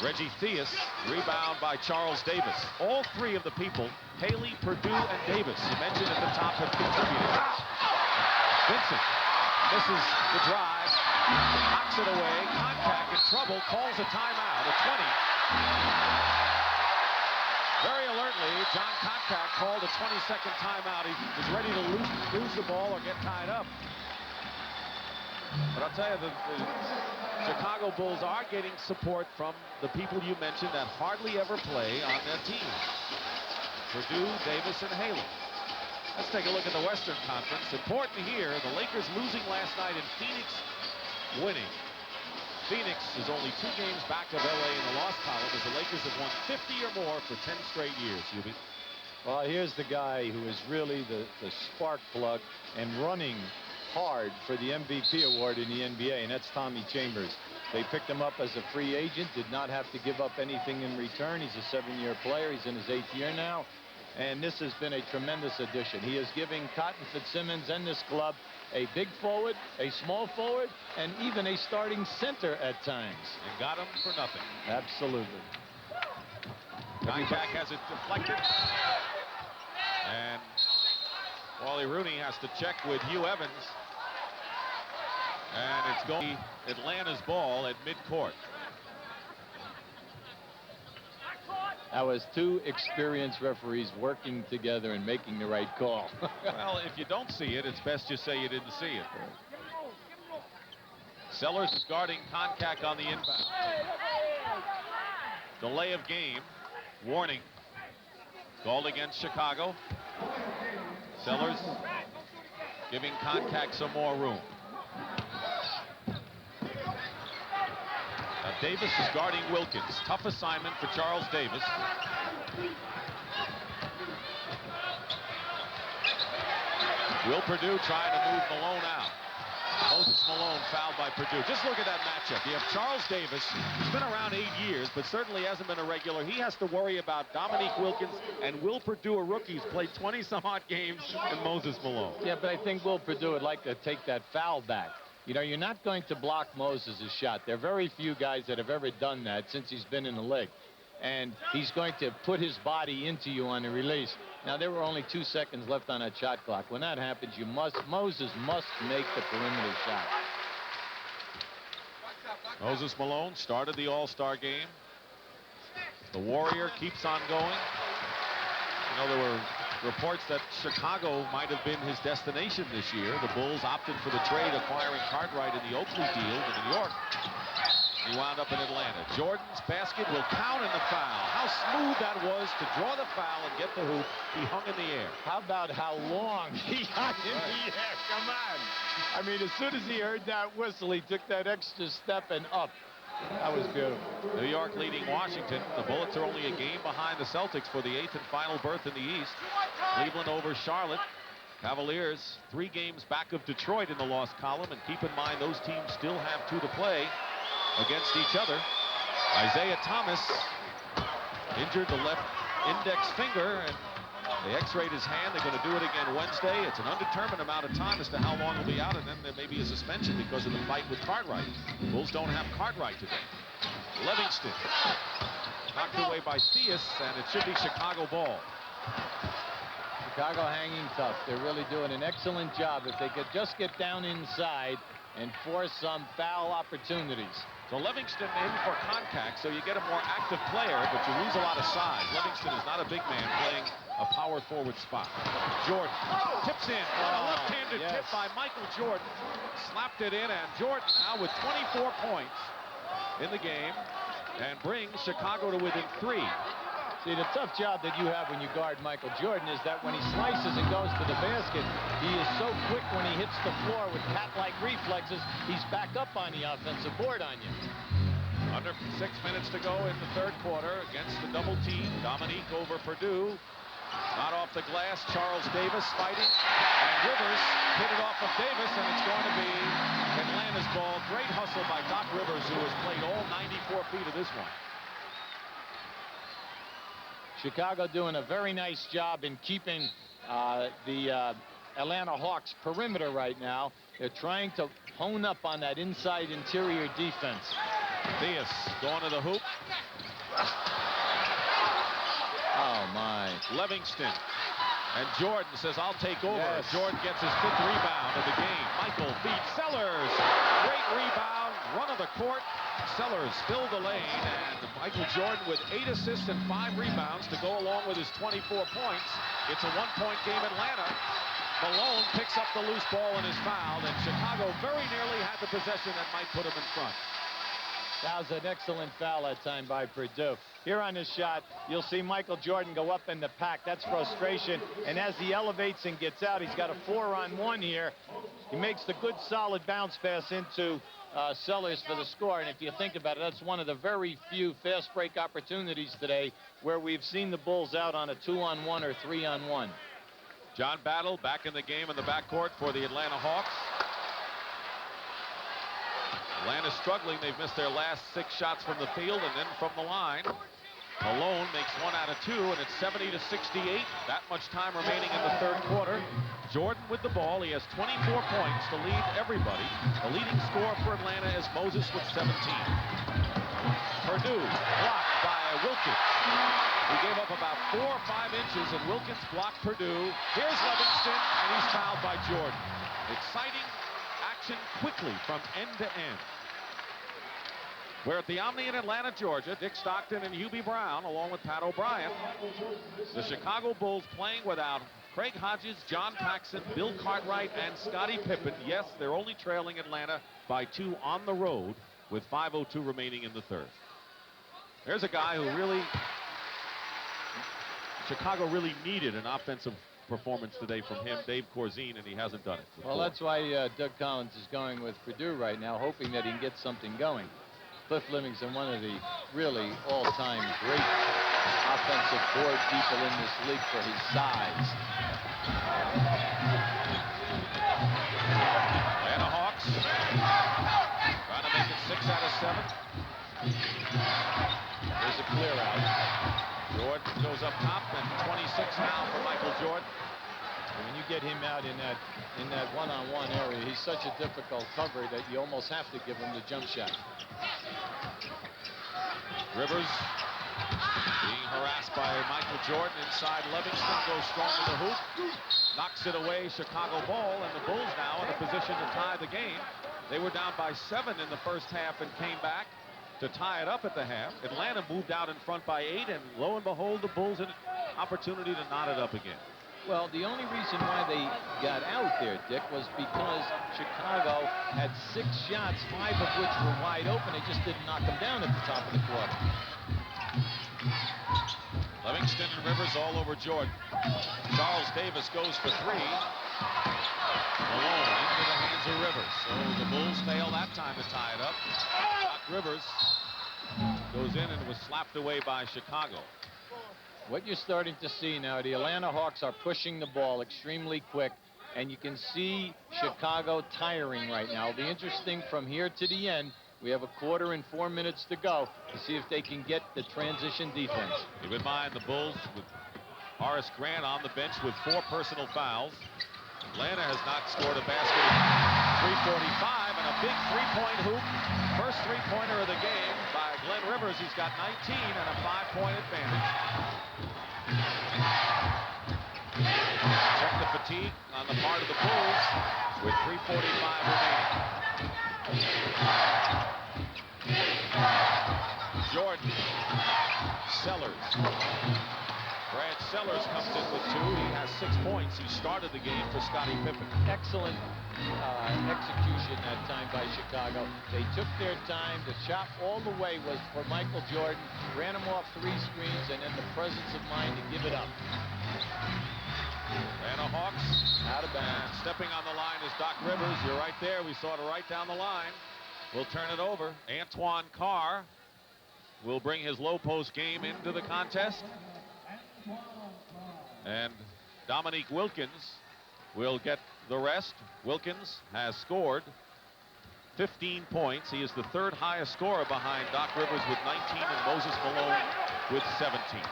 Reggie Theus, rebound by Charles Davis. All 3 of the people, Haley, Perdue, and Davis, you mentioned at the top, have contributed. Vincent misses the drive, knocks it away, Contact in trouble, calls a timeout, a 20. Very alertly, John Contact called a 20-second timeout. He was ready to lose the ball or get tied up. But I'll tell you, Chicago Bulls are getting support from the people you mentioned that hardly ever play on their team. Perdue, Davis, and Haley. Let's take a look at the Western Conference. Important here, the Lakers losing last night and Phoenix winning. Phoenix is only 2 games back of LA in the loss column as the Lakers have won 50 or more for 10 straight years, Hubie. Well, here's the guy who is really the spark plug and running hard for the MVP award in the NBA, and that's Tommy Chambers. They picked him up as a free agent, did not have to give up anything in return. He's a 7-year player. He's in his 8th year now, and this has been a tremendous addition. He is giving Cotton Fitzsimmons and this club a big forward, a small forward, and even a starting center at times. And got him for nothing. Absolutely. Contact has it deflected. And Wally Rooney has to check with Hugh Evans. And it's going to be Atlanta's ball at midcourt. That was 2 experienced referees working together and making the right call. Well, if you don't see it, it's best you say you didn't see it. Sellers is guarding Contact on the inbound. Delay of game. Warning. Called against Chicago. Sellers giving Contact some more room. Davis is guarding Wilkins. Tough assignment for Charles Davis. Will Perdue trying to move Malone out. Moses Malone fouled by Perdue. Just look at that matchup. You have Charles Davis. He's been around 8 years, but certainly hasn't been a regular. He has to worry about Dominique Wilkins and Will Perdue, a rookie who's played 20-some-odd games, and Moses Malone. Yeah, but I think Will Perdue would like to take that foul back. You know, you're not going to block Moses' shot. There are very few guys that have ever done that since he's been in the league. And he's going to put his body into you on the release. Now, there were only 2 seconds left on that shot clock. When that happens, Moses must make the perimeter shot. Moses Malone started the All-Star game. The Warrior keeps on going. You know, there were reports that Chicago might have been his destination this year. The Bulls opted for the trade, acquiring Cartwright in the Oakley deal to New York. He wound up in Atlanta. Jordan's basket will count in the foul. How smooth that was to draw the foul and get the hoop. He hung in the air. How about how long he hung in the air? Come on. I mean, as soon as he heard that whistle, he took that extra step and up. That was beautiful. New York leading Washington. The Bullets are only a game behind the Celtics for the 8th and final berth in the East. Cleveland over Charlotte. Cavaliers 3 games back of Detroit in the loss column. And keep in mind, those teams still have 2 to play against each other. Isaiah Thomas injured the left index finger, and they x-rayed his hand. They're going to do it again Wednesday. It's an undetermined amount of time as to how long he'll be out, and then there may be a suspension because of the fight with Cartwright. The Bulls don't have Cartwright today. Livingston knocked away by Theus, and it should be Chicago ball. Chicago hanging tough. They're really doing an excellent job. If they could just get down inside and force some foul opportunities. So Livingston in for contact, so you get a more active player, but you lose a lot of size. Livingston is not a big man playing a power forward spot. Jordan tips in on a left-handed tip by Michael Jordan. Slapped it in, and Jordan now with 24 points in the game and brings Chicago to within 3. See, the tough job that you have when you guard Michael Jordan is that when he slices and goes to the basket, he is so quick when he hits the floor with cat-like reflexes, he's back up on the offensive board on you. Under 6 minutes to go in the 3rd quarter against the double team. Dominique over Perdue. Not off the glass. Charles Davis fighting. And Rivers hit it off of Davis, and it's going to be Atlanta's ball. Great hustle by Doc Rivers, who has played all 94 feet of this one. Chicago doing a very nice job in keeping the Atlanta Hawks perimeter right now. They're trying to hone up on that inside interior defense. Theus going to the hoop. Oh, my. Livingston. And Jordan says, I'll take over. Yes. Jordan gets his 5th rebound of the game. Michael beats Sellers. Great rebound. Run of the court. Sellers filled the lane. And Michael Jordan with 8 assists and 5 rebounds to go along with his 24 points. It's a 1-point game Atlanta. Malone picks up the loose ball and is fouled. And Chicago very nearly had the possession that might put him in front. That was an excellent foul that time by Perdue. Here on this shot, you'll see Michael Jordan go up in the pack. That's frustration. And as he elevates and gets out, he's got a 4-on-1 here. He makes the good solid bounce pass into Sellers for the score. And if you think about it, that's one of the very few fast break opportunities today where we've seen the Bulls out on a 2-on-1 or 3-on-1. John Battle back in the game in the backcourt for the Atlanta Hawks. Atlanta's struggling. They've missed their last 6 shots from the field and then from the line. Malone makes 1 out of 2, and it's 70-68. That much time remaining in the third quarter. Jordan with the ball. He has 24 points to lead everybody. The leading scorer for Atlanta is Moses with 17. Perdue blocked by Wilkins. He gave up about 4 or 5 inches, and Wilkins blocked Perdue. Here's Livingston, and he's fouled by Jordan. Exciting action quickly from end to end. We're at the Omni in Atlanta, Georgia. Dick Stockton and Hubie Brown, along with Pat O'Brien. The Chicago Bulls playing without Craig Hodges, John Paxson, Bill Cartwright, and Scottie Pippen. Yes, they're only trailing Atlanta by 2 on the road with 5:02 remaining in the third. There's a guy who really, Chicago really needed an offensive performance today from him, Dave Corzine, and he hasn't done it. Well, that's why Doug Collins is going with Perdue right now, hoping that he can get something going. Cliff Livingston, one of the really all-time great offensive board people in this league for his size. And the Hawks trying to make it 6 out of 7. There's a clear out. Jordan goes up top, and 26 now for Michael Jordan. When you get him out in that one-on-one area, he's such a difficult cover that you almost have to give him the jump shot. Rivers being harassed by Michael Jordan inside. Livingston goes strong to the hoop, knocks it away. Chicago ball, and the Bulls now in a position to tie the game. They were down by 7 in the first half and came back to tie it up at the half. Atlanta moved out in front by 8, and lo and behold, the Bulls had an opportunity to knot it up again. Well, the only reason why they got out there, Dick, was because Chicago had 6 shots, 5 of which were wide open. They just didn't knock them down at the top of the quarter. Livingston and Rivers all over Jordan. Charles Davis goes for 3. Malone into the hands of Rivers. So the Bulls fail that time to tie it up. Doc Rivers goes in and was slapped away by Chicago. What you're starting to see now, the Atlanta Hawks are pushing the ball extremely quick, and you can see Chicago tiring right now. It'll be interesting from here to the end. We have a quarter and 4 minutes to go to see if they can get the transition defense. Keep in mind the Bulls with Horace Grant on the bench with 4 personal fouls. Atlanta has not scored a basket in 3:45, and a big 3-point hoop. First 3-pointer of the game by Glenn Rivers. He's got 19 and a 5-point advantage. Check the fatigue on the part of the Bulls with 3:45 remaining. Jordan. Sellers. Brad Sellers comes in with 2. He has 6 points. He started the game for Scottie Pippen. Excellent execution that time by Chicago. They took their time. The shot all the way was for Michael Jordan. Ran him off 3 screens, and then the presence of mind to give it up. Atlanta Hawks out of bounds. Stepping on the line is Doc Rivers. You're right there. We saw it right down the line. We'll turn it over. Antoine Carr will bring his low post game into the contest. And Dominique Wilkins will get the rest. Wilkins has scored 15 points. He is the 3rd highest scorer behind Doc Rivers with 19 and Moses Malone with 17.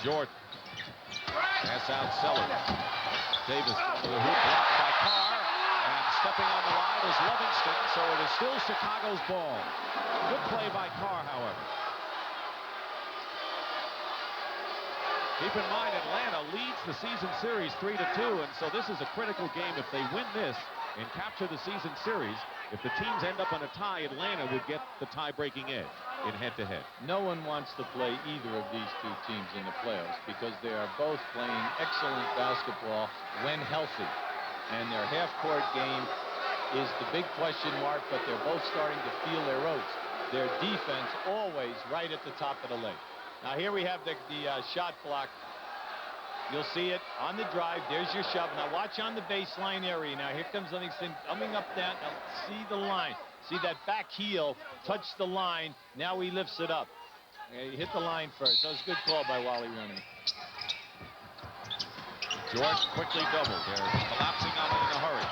Jordan. Pass out Sellers. Davis to the hoop, blocked by Carr. And stepping on the line is Livingston, so it is still Chicago's ball. Good play by Carr, however. Keep in mind, Atlanta leads the season series 3-2, and so this is a critical game. If they win this and capture the season series, If the teams end up on a tie, Atlanta would get the tie-breaking edge in head-to-head. No one wants to play either of these two teams in the playoffs because they are both playing excellent basketball when healthy. And their half-court game is the big question mark, but they're both starting to feel their oats. Their defense always right at the top of the lake. Now here we have the shot block. You'll see it on the drive. There's your shove. Now watch on the baseline area. Now here comes Livingston coming up that. Now see the line. See that back heel touch the line. Now he lifts it up. He hit the line first. That was a good call by Wally Rooney. Jordan quickly doubled. They're collapsing on it in a hurry.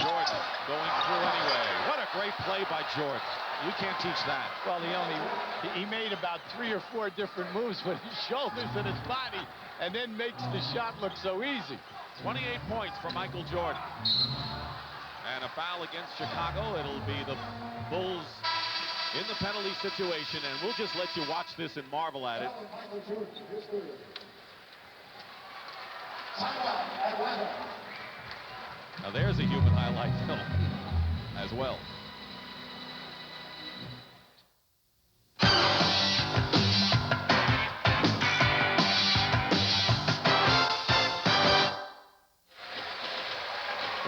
Jordan going through anyway. What a great play by Jordan. You can't teach that. Well, he made about 3 or 4 different moves with his shoulders and his body, and then makes the shot look so easy. 28 points for Michael Jordan. And a foul against Chicago. It'll be the Bulls in the penalty situation, and we'll just let you watch this and marvel at it. Now there's a human highlight film as well.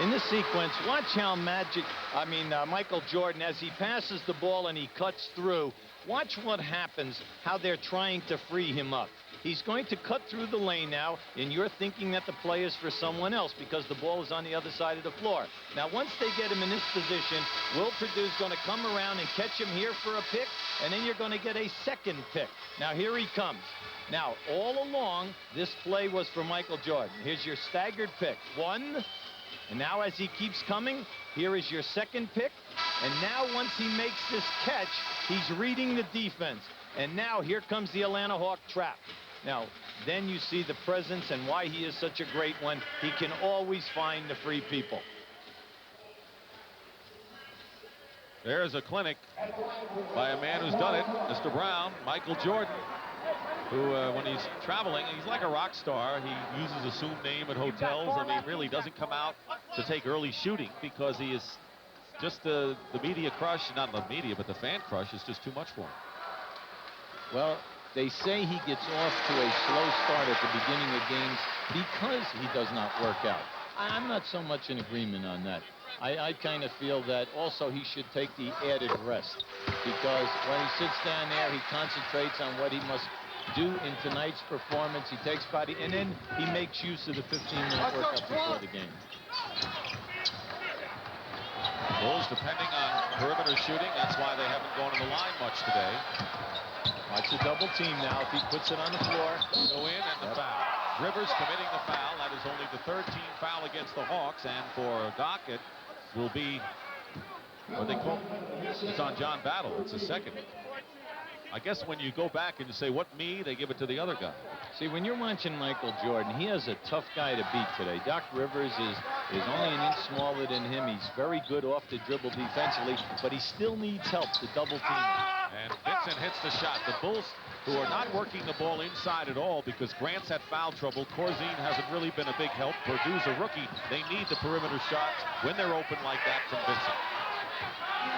In this sequence, watch how Michael Jordan, as he passes the ball and he cuts through, watch what happens, how they're trying to free him up. He's going to cut through the lane now, and you're thinking that the play is for someone else because the ball is on the other side of the floor. Now, once they get him in this position, Will Perdue's going to come around and catch him here for a pick, and then you're going to get a second pick. Now, here he comes. Now, all along, this play was for Michael Jordan. Here's your staggered pick. 1. And now as he keeps coming, here is your second pick. And now once he makes this catch, he's reading the defense. And now here comes the Atlanta Hawk trap. Now, then you see the presence and why he is such a great one. He can always find the free people. There's a clinic by a man who's done it, Mr. Brown, Michael Jordan, who, when he's traveling, he's like a rock star. He uses assumed name at hotels. I mean, really doesn't come out to take early shooting because he is just the media crush, not the media, but the fan crush is just too much for him. Well, they say he gets off to a slow start at the beginning of games because he does not work out. I'm not so much in agreement on that. I kind of feel that also he should take the added rest because when he sits down there, he concentrates on what he must do in tonight's performance. He takes body, and then he makes use of the 15-minute workout before the game. Bulls depending on perimeter shooting. That's why they haven't gone to the line much today. Watch the double team now. If he puts it on the floor. Go in and the foul. Rivers committing the foul. That is only the third team foul against the Hawks. And for Dockett will be what they call it's on John Battle. It's a second. I guess when you go back and you say, what me, they give it to the other guy. See, when you're watching Michael Jordan, he has a tough guy to beat today. Doc Rivers is only an inch smaller than him. He's very good off the dribble defensively, but he still needs help to double team. And Vincent hits the shot. The Bulls, who are not working the ball inside at all because Grant's had foul trouble. Corzine hasn't really been a big help. Perdue's a rookie. They need the perimeter shots when they're open like that from Vincent.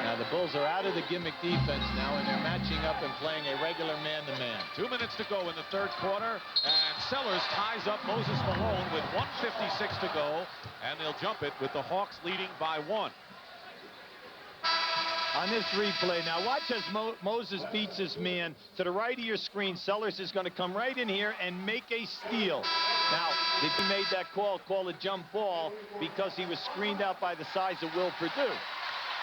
Now the Bulls are out of the gimmick defense now, and they're matching up and playing a regular man-to-man. 2 minutes to go in the third quarter, and Sellers ties up Moses Malone with 1:56 to go, and they'll jump it with the Hawks leading by 1. On this replay, now watch as Moses beats his man to the right of your screen. Sellers is going to come right in here and make a steal. Now, if he made that call a jump ball because he was screened out by the size of Will Perdue.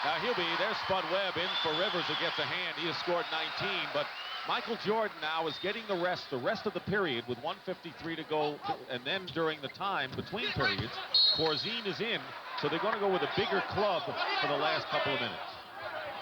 Now there's Spud Webb in for Rivers who gets a hand. He has scored 19, but Michael Jordan now is getting the rest of the period with 1:53 to go, and then during the time between periods, Corzine is in, so they're going to go with a bigger club for the last couple of minutes.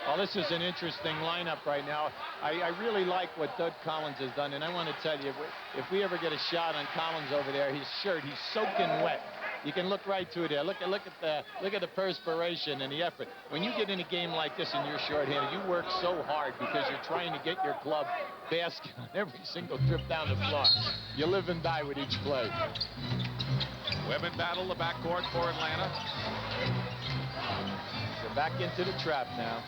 Well, this is an interesting lineup right now. I really like what Doug Collins has done, and I want to tell you, if we ever get a shot on Collins over there, his shirt, he's soaking wet. You can look right through there. Look at the perspiration and the effort. When you get in a game like this and you're shorthanded, you work so hard because you're trying to get your club basket on every single trip down the floor. You live and die with each play. Webb in battle the backcourt for Atlanta. They're back into the trap now.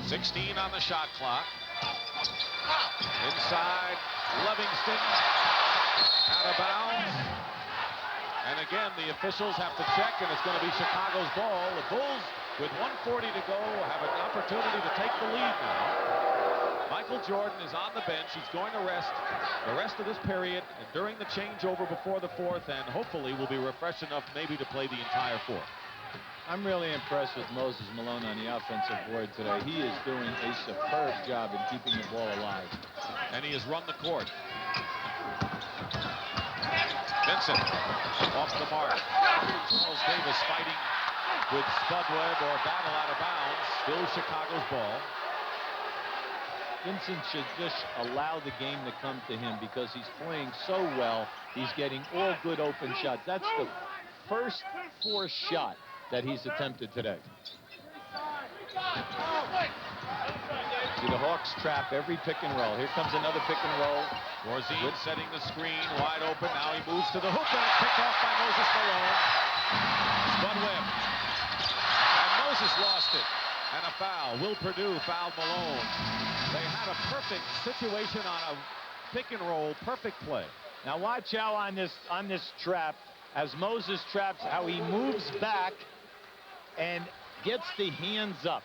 16 on the shot clock. Inside, Livingston. Out of bounds. And again, the officials have to check, and it's going to be Chicago's ball. The Bulls, with 1:40 to go, have an opportunity to take the lead now. Michael Jordan is on the bench. He's going to rest the rest of this period and during the changeover before the fourth, and hopefully will be refreshed enough maybe to play the entire fourth. I'm really impressed with Moses Malone on the offensive board today. He is doing a superb job in keeping the ball alive. And he has run the court. Vincent off the mark. Charles Davis fighting with Spudweb or battle out of bounds. Still Chicago's ball. Vincent should just allow the game to come to him because he's playing so well. He's getting all good open shots. That's the first forced shot that he's attempted today. See the Hawks trap every pick and roll. Here comes another pick and roll. Corzine setting the screen wide open. Now he moves to the hoop and it's picked off by Moses Malone. Spudweb. And Moses lost it. And a foul. Will Perdue fouled Malone. They had a perfect situation on a pick and roll. Perfect play. Now watch how on this trap, as Moses traps, how he moves back and gets the hands up.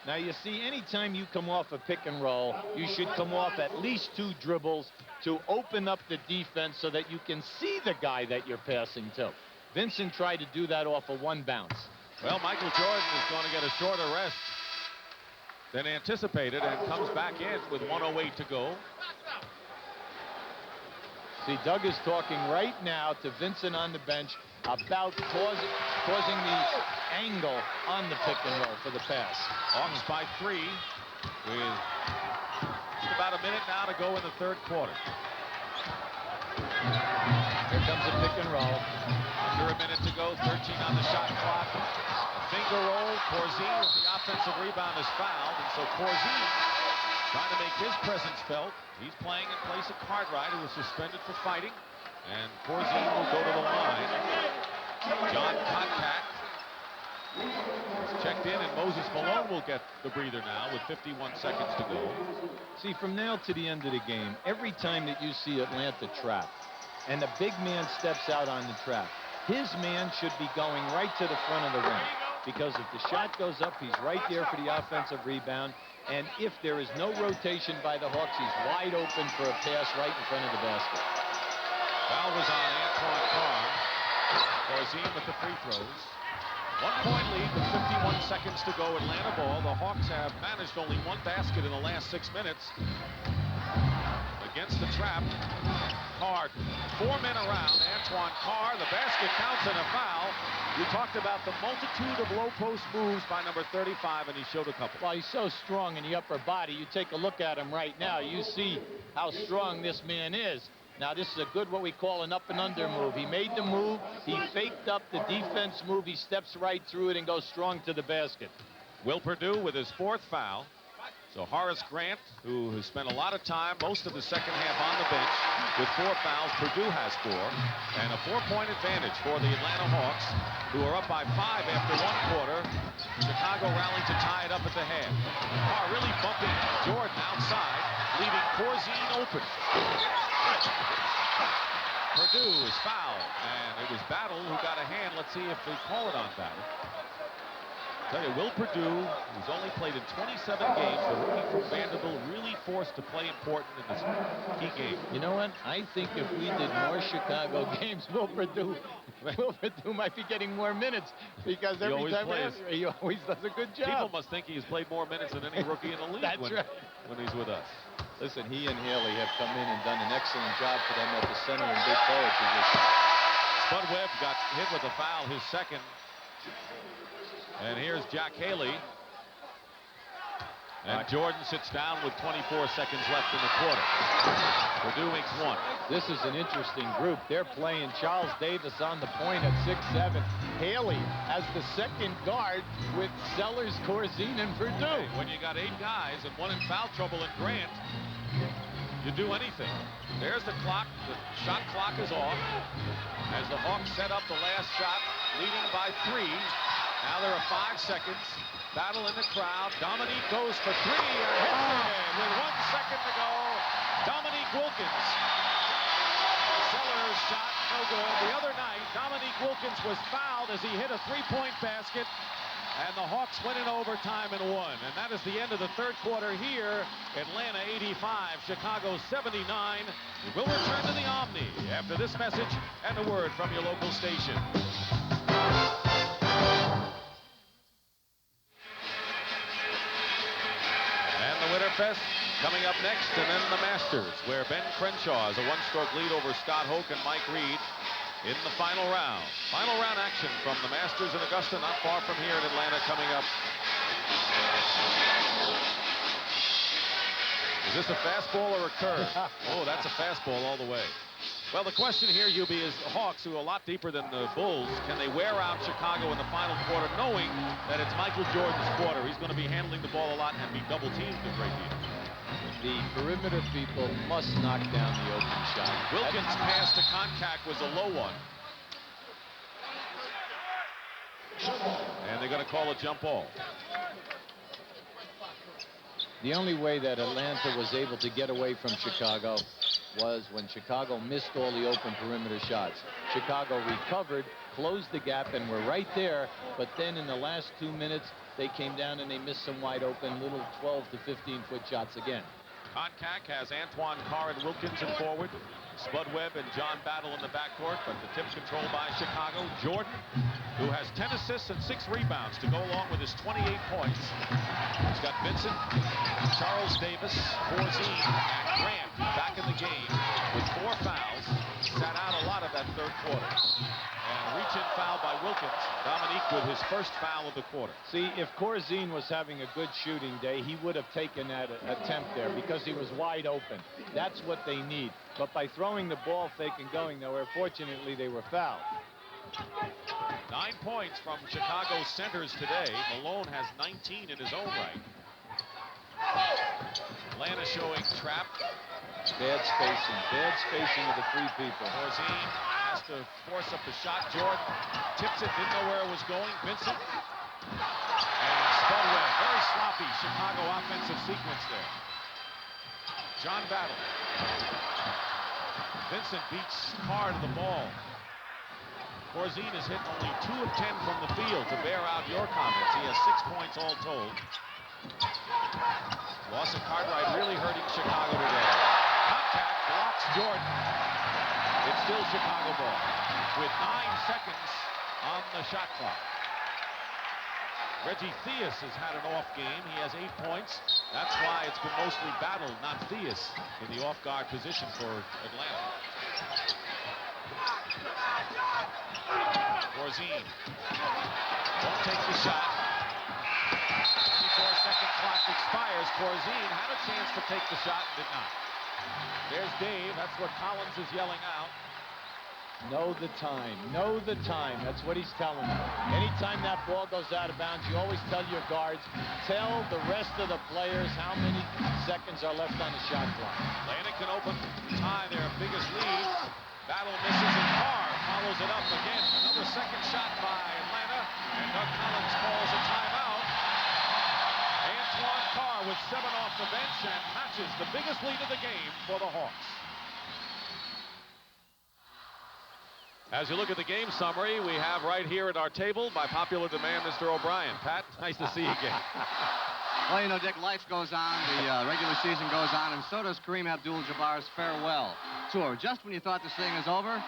Now you see, anytime you come off a pick and roll, you should come off at least 2 dribbles to open up the defense so that you can see the guy that you're passing to. Vincent tried to do that off of 1 bounce. Well, Michael Jordan is going to get a shorter rest than anticipated and comes back in with 1:08 to go. See, Doug is talking right now to Vincent on the bench about causing the angle on the pick and roll for the pass. Hawks by 3 with just about a minute now to go in the third quarter. Here comes a pick and roll. Under a minute to go, 13 on the shot clock. Finger roll. Corzine with the offensive rebound is fouled, and so Corzine trying to make his presence felt. He's playing in place of Cartwright, who was suspended for fighting, and Corzine will go to the line. John Contact is checked in, and Moses Malone will get the breather now with 51 seconds to go. See, from now to the end of the game, every time that you see Atlanta trap, and the big man steps out on the trap, his man should be going right to the front of the ring. Because if the shot goes up, he's right there for the offensive rebound. And if there is no rotation by the Hawks, he's wide open for a pass right in front of the basket. Foul was on Antoine Carr. Corzine with the free throws. 1-point lead with 51 seconds to go. Atlanta ball. The Hawks have managed only 1 basket in the last 6 minutes. Against the trap. Carr, 4 men around. Antoine Carr, the basket counts and a foul. You talked about the multitude of low post moves by number 35, and he showed a couple. Well, he's so strong in the upper body. You take a look at him right now. You see how strong this man is. Now, this is a good, what we call an up and under move. He made the move. He faked up the defense move. He steps right through it and goes strong to the basket. Will Perdue with his 4th foul. So Horace Grant, who has spent a lot of time, most of the second half on the bench, with 4 fouls. Perdue has 4. And a 4-point advantage for the Atlanta Hawks, who are up by 5 after 1 quarter. Chicago rallied to tie it up at the half. Carr really bumping Jordan outside, leaving Corzine open. Perdue is fouled, and it was Battle who got a hand. Let's see if they call it on Battle. Tell you, Will Perdue, who's only played in 27 games, the rookie from Vanderbilt, really forced to play important in this key game. You know what? I think if we did more Chicago games, Will Perdue might be getting more minutes because every time he always does a good job. People must think he's played more minutes than any rookie in the league when he's with us. Listen, he and Haley have come in and done an excellent job for them at the center and big forward position. Spudweb got hit with a foul, his 2nd. And here's Jack Haley. And Jordan sits down with 24 seconds left in the quarter. Perdue makes 1. This is an interesting group. They're playing Charles Davis on the point at 6'7". Haley as the 2nd guard with Sellers, Corzine, and Perdue. When you got 8 guys and 1 in foul trouble in Grant, you do anything. There's the clock. The shot clock is off as the Hawks set up the last shot, leading by 3. Now there are 5 seconds. Battle in the crowd. Dominique goes for 3 and hits it with 1 second to go. Dominique Wilkins. Sellers shot no good. The other night, Dominique Wilkins was fouled as he hit a 3-point basket. And the Hawks went in overtime and won. And that is the end of the third quarter here. Atlanta 85, Chicago 79. We'll return to the Omni after this message and a word from your local station. And the Winterfest coming up next, and then the Masters, where Ben Crenshaw has a 1-stroke lead over Scott Hoke and Mike Reed in the final round. Final round action from the Masters in Augusta, not far from here in Atlanta, coming up. Is this a fastball or a curve? Oh, that's a fastball all the way. Well, the question here, UB, is the Hawks, who are a lot deeper than the Bulls, can they wear out Chicago in the final quarter, knowing that it's Michael Jordan's quarter? He's going to be handling the ball a lot and be double-teamed a great deal. The perimeter people must knock down the open shot. Wilkins' pass to Contact was a low one. And they're going to call a jump ball. The only way that Atlanta was able to get away from Chicago was when Chicago missed all the open perimeter shots. Chicago recovered, closed the gap, and were right there. But then in the last 2 minutes, they came down and they missed some wide open little 12 to 15-foot shots again. Contact has Antoine Carr and Wilkins in forward. Spud Webb and John Battle in the backcourt, but the tip controlled by Chicago. Jordan, who has 10 assists and 6 rebounds to go along with his 28 points. He's got Vincent, Charles Davis, Corzine, and Grant back in the game with 4 fouls. Sat out a lot of that third quarter. And a reach-in foul by Wilkins. Dominique with his first foul of the quarter. See, if Corzine was having a good shooting day, he would have taken that attempt there because he was wide open. That's what they need. But by throwing the ball fake and going nowhere, fortunately, they were fouled. 9 points from Chicago's centers today. Malone has 19 in his own right. Atlanta showing trap. Bad spacing of the 3 people. Corzine has to force up the shot. Jordan tips it, didn't know where it was going. Vincent. And Spud Webb, very sloppy Chicago offensive sequence there. John Battle. Vincent beats Carr to the ball. Corzine has hit only 2 of 10 from the field to bear out your comments. He has 6 points all told. Loss of Cartwright really hurting Chicago today. Contact blocks Jordan. It's still Chicago ball with 9 seconds on the shot clock. Reggie Theus has had an off game. He has 8 points. That's why it's been mostly Battle, not Theus, in the off-guard position for Atlanta. Corzine won't take the shot. 24-second clock expires. Corzine had a chance to take the shot and did not. There's Dave. That's what Collins is yelling out. Know the time. Know the time. That's what he's telling them. Anytime that ball goes out of bounds, you always tell your guards, tell the rest of the players how many seconds are left on the shot clock. Atlanta can open, tie their biggest lead. Battle misses and Carr follows it up again. Another second shot by Atlanta, and Doug Collins calls a timeout. Antoine Carr with 7 off the bench and matches the biggest lead of the game for the Hawks. As you look at the game summary, we have right here at our table, by popular demand, Mr. O'Brien. Pat, nice to see you again. Well, you know, Dick, life goes on, the regular season goes on, and so does Kareem Abdul-Jabbar's farewell tour. Just when you thought this thing is over,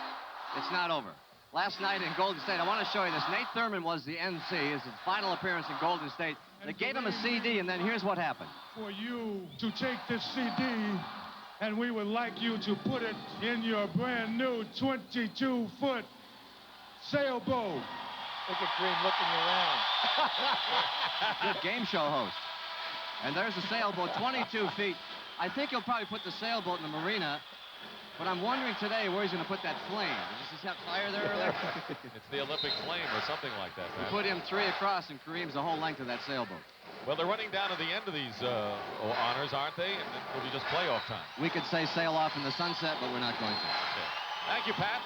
it's not over. Last night in Golden State, I want to show you this. Nate Thurman was the NC. It's his final appearance in Golden State. They gave him a CD, and then here's what happened. For you to take this CD, and we would like you to put it in your brand new 22-foot sailboat. Look at Kareem looking around. Good game show host. And there's the sailboat, 22 feet. I think he'll probably put the sailboat in the marina, but I'm wondering today where he's going to put that flame. Does this have fire there earlier? It's the Olympic flame or something like that, man. Put him 3 across, and Kareem's the whole length of that sailboat. Well, they're running down to the end of these honors, aren't they? And it'll be just playoff time. We could say sail off in the sunset, but we're not going to. Okay. Thank you, Pat.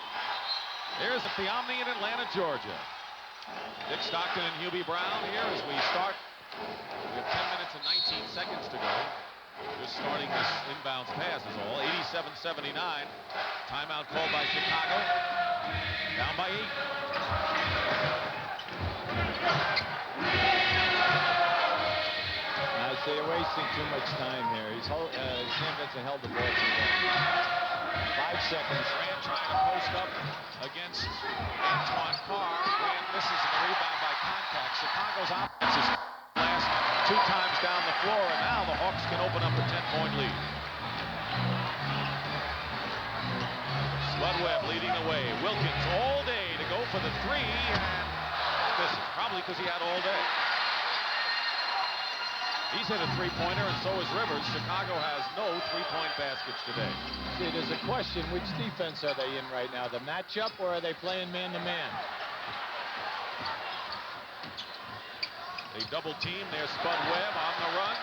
Here's the Omni in Atlanta, Georgia. Dick Stockton and Hubie Brown here as we start. We have 10 minutes and 19 seconds to go. Just starting this inbounds pass is all. 87-79. Timeout called by Chicago. Down by 8. I'd say they're wasting too much time here. Sam Vincent held the ball too long. 5 seconds. Grant trying to post up against Antoine Carr. Grant misses the rebound by contact. Chicago's offense is last 2 times down the floor, and now the Hawks can open up a 10-point lead. Spud Webb leading the way. Wilkins all day to go for the 3, and misses. Probably because he had all day. He's hit a 3-pointer, and so is Rivers. Chicago has no 3-point baskets today. See, there's a question, which defense are they in right now? The matchup, or are they playing man-to-man? They double team. There's Spud Webb on the run.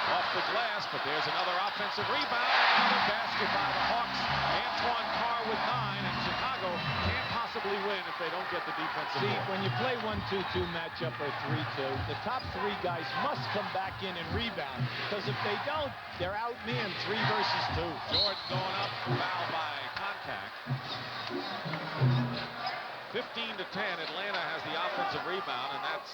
Off the glass, but there's another offensive rebound. Another basket by the Hawks. Antoine Carr with 9, and Chicago can't possibly win if they don't get the defensive. See, board. when you play 1-2-2 matchup or 3-2, the top 3 guys must come back in and rebound, because if they don't, they're outmanned 3 versus 2. Jordan going up, foul by contact. 15-10, Atlanta has the offensive rebound, and that's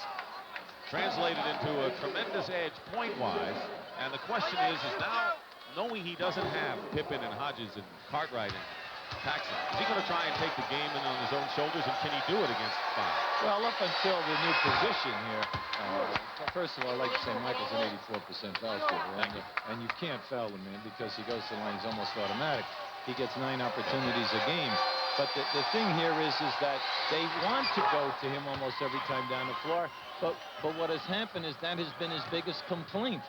translated into a tremendous edge point-wise. And the question is now, knowing he doesn't have Pippen and Hodges and Cartwright and Paxson, is he going to try and take the game in on his own shoulders, and can he do it against 5? Well, up until the new position here, first of all, I'd like to say Michael's an 84% foul shooter, and you can't foul him in because he goes to the line, he's almost automatic. He gets 9 opportunities a game. But the thing here is that they want to go to him almost every time down the floor. But what has happened is that has been his biggest complaint.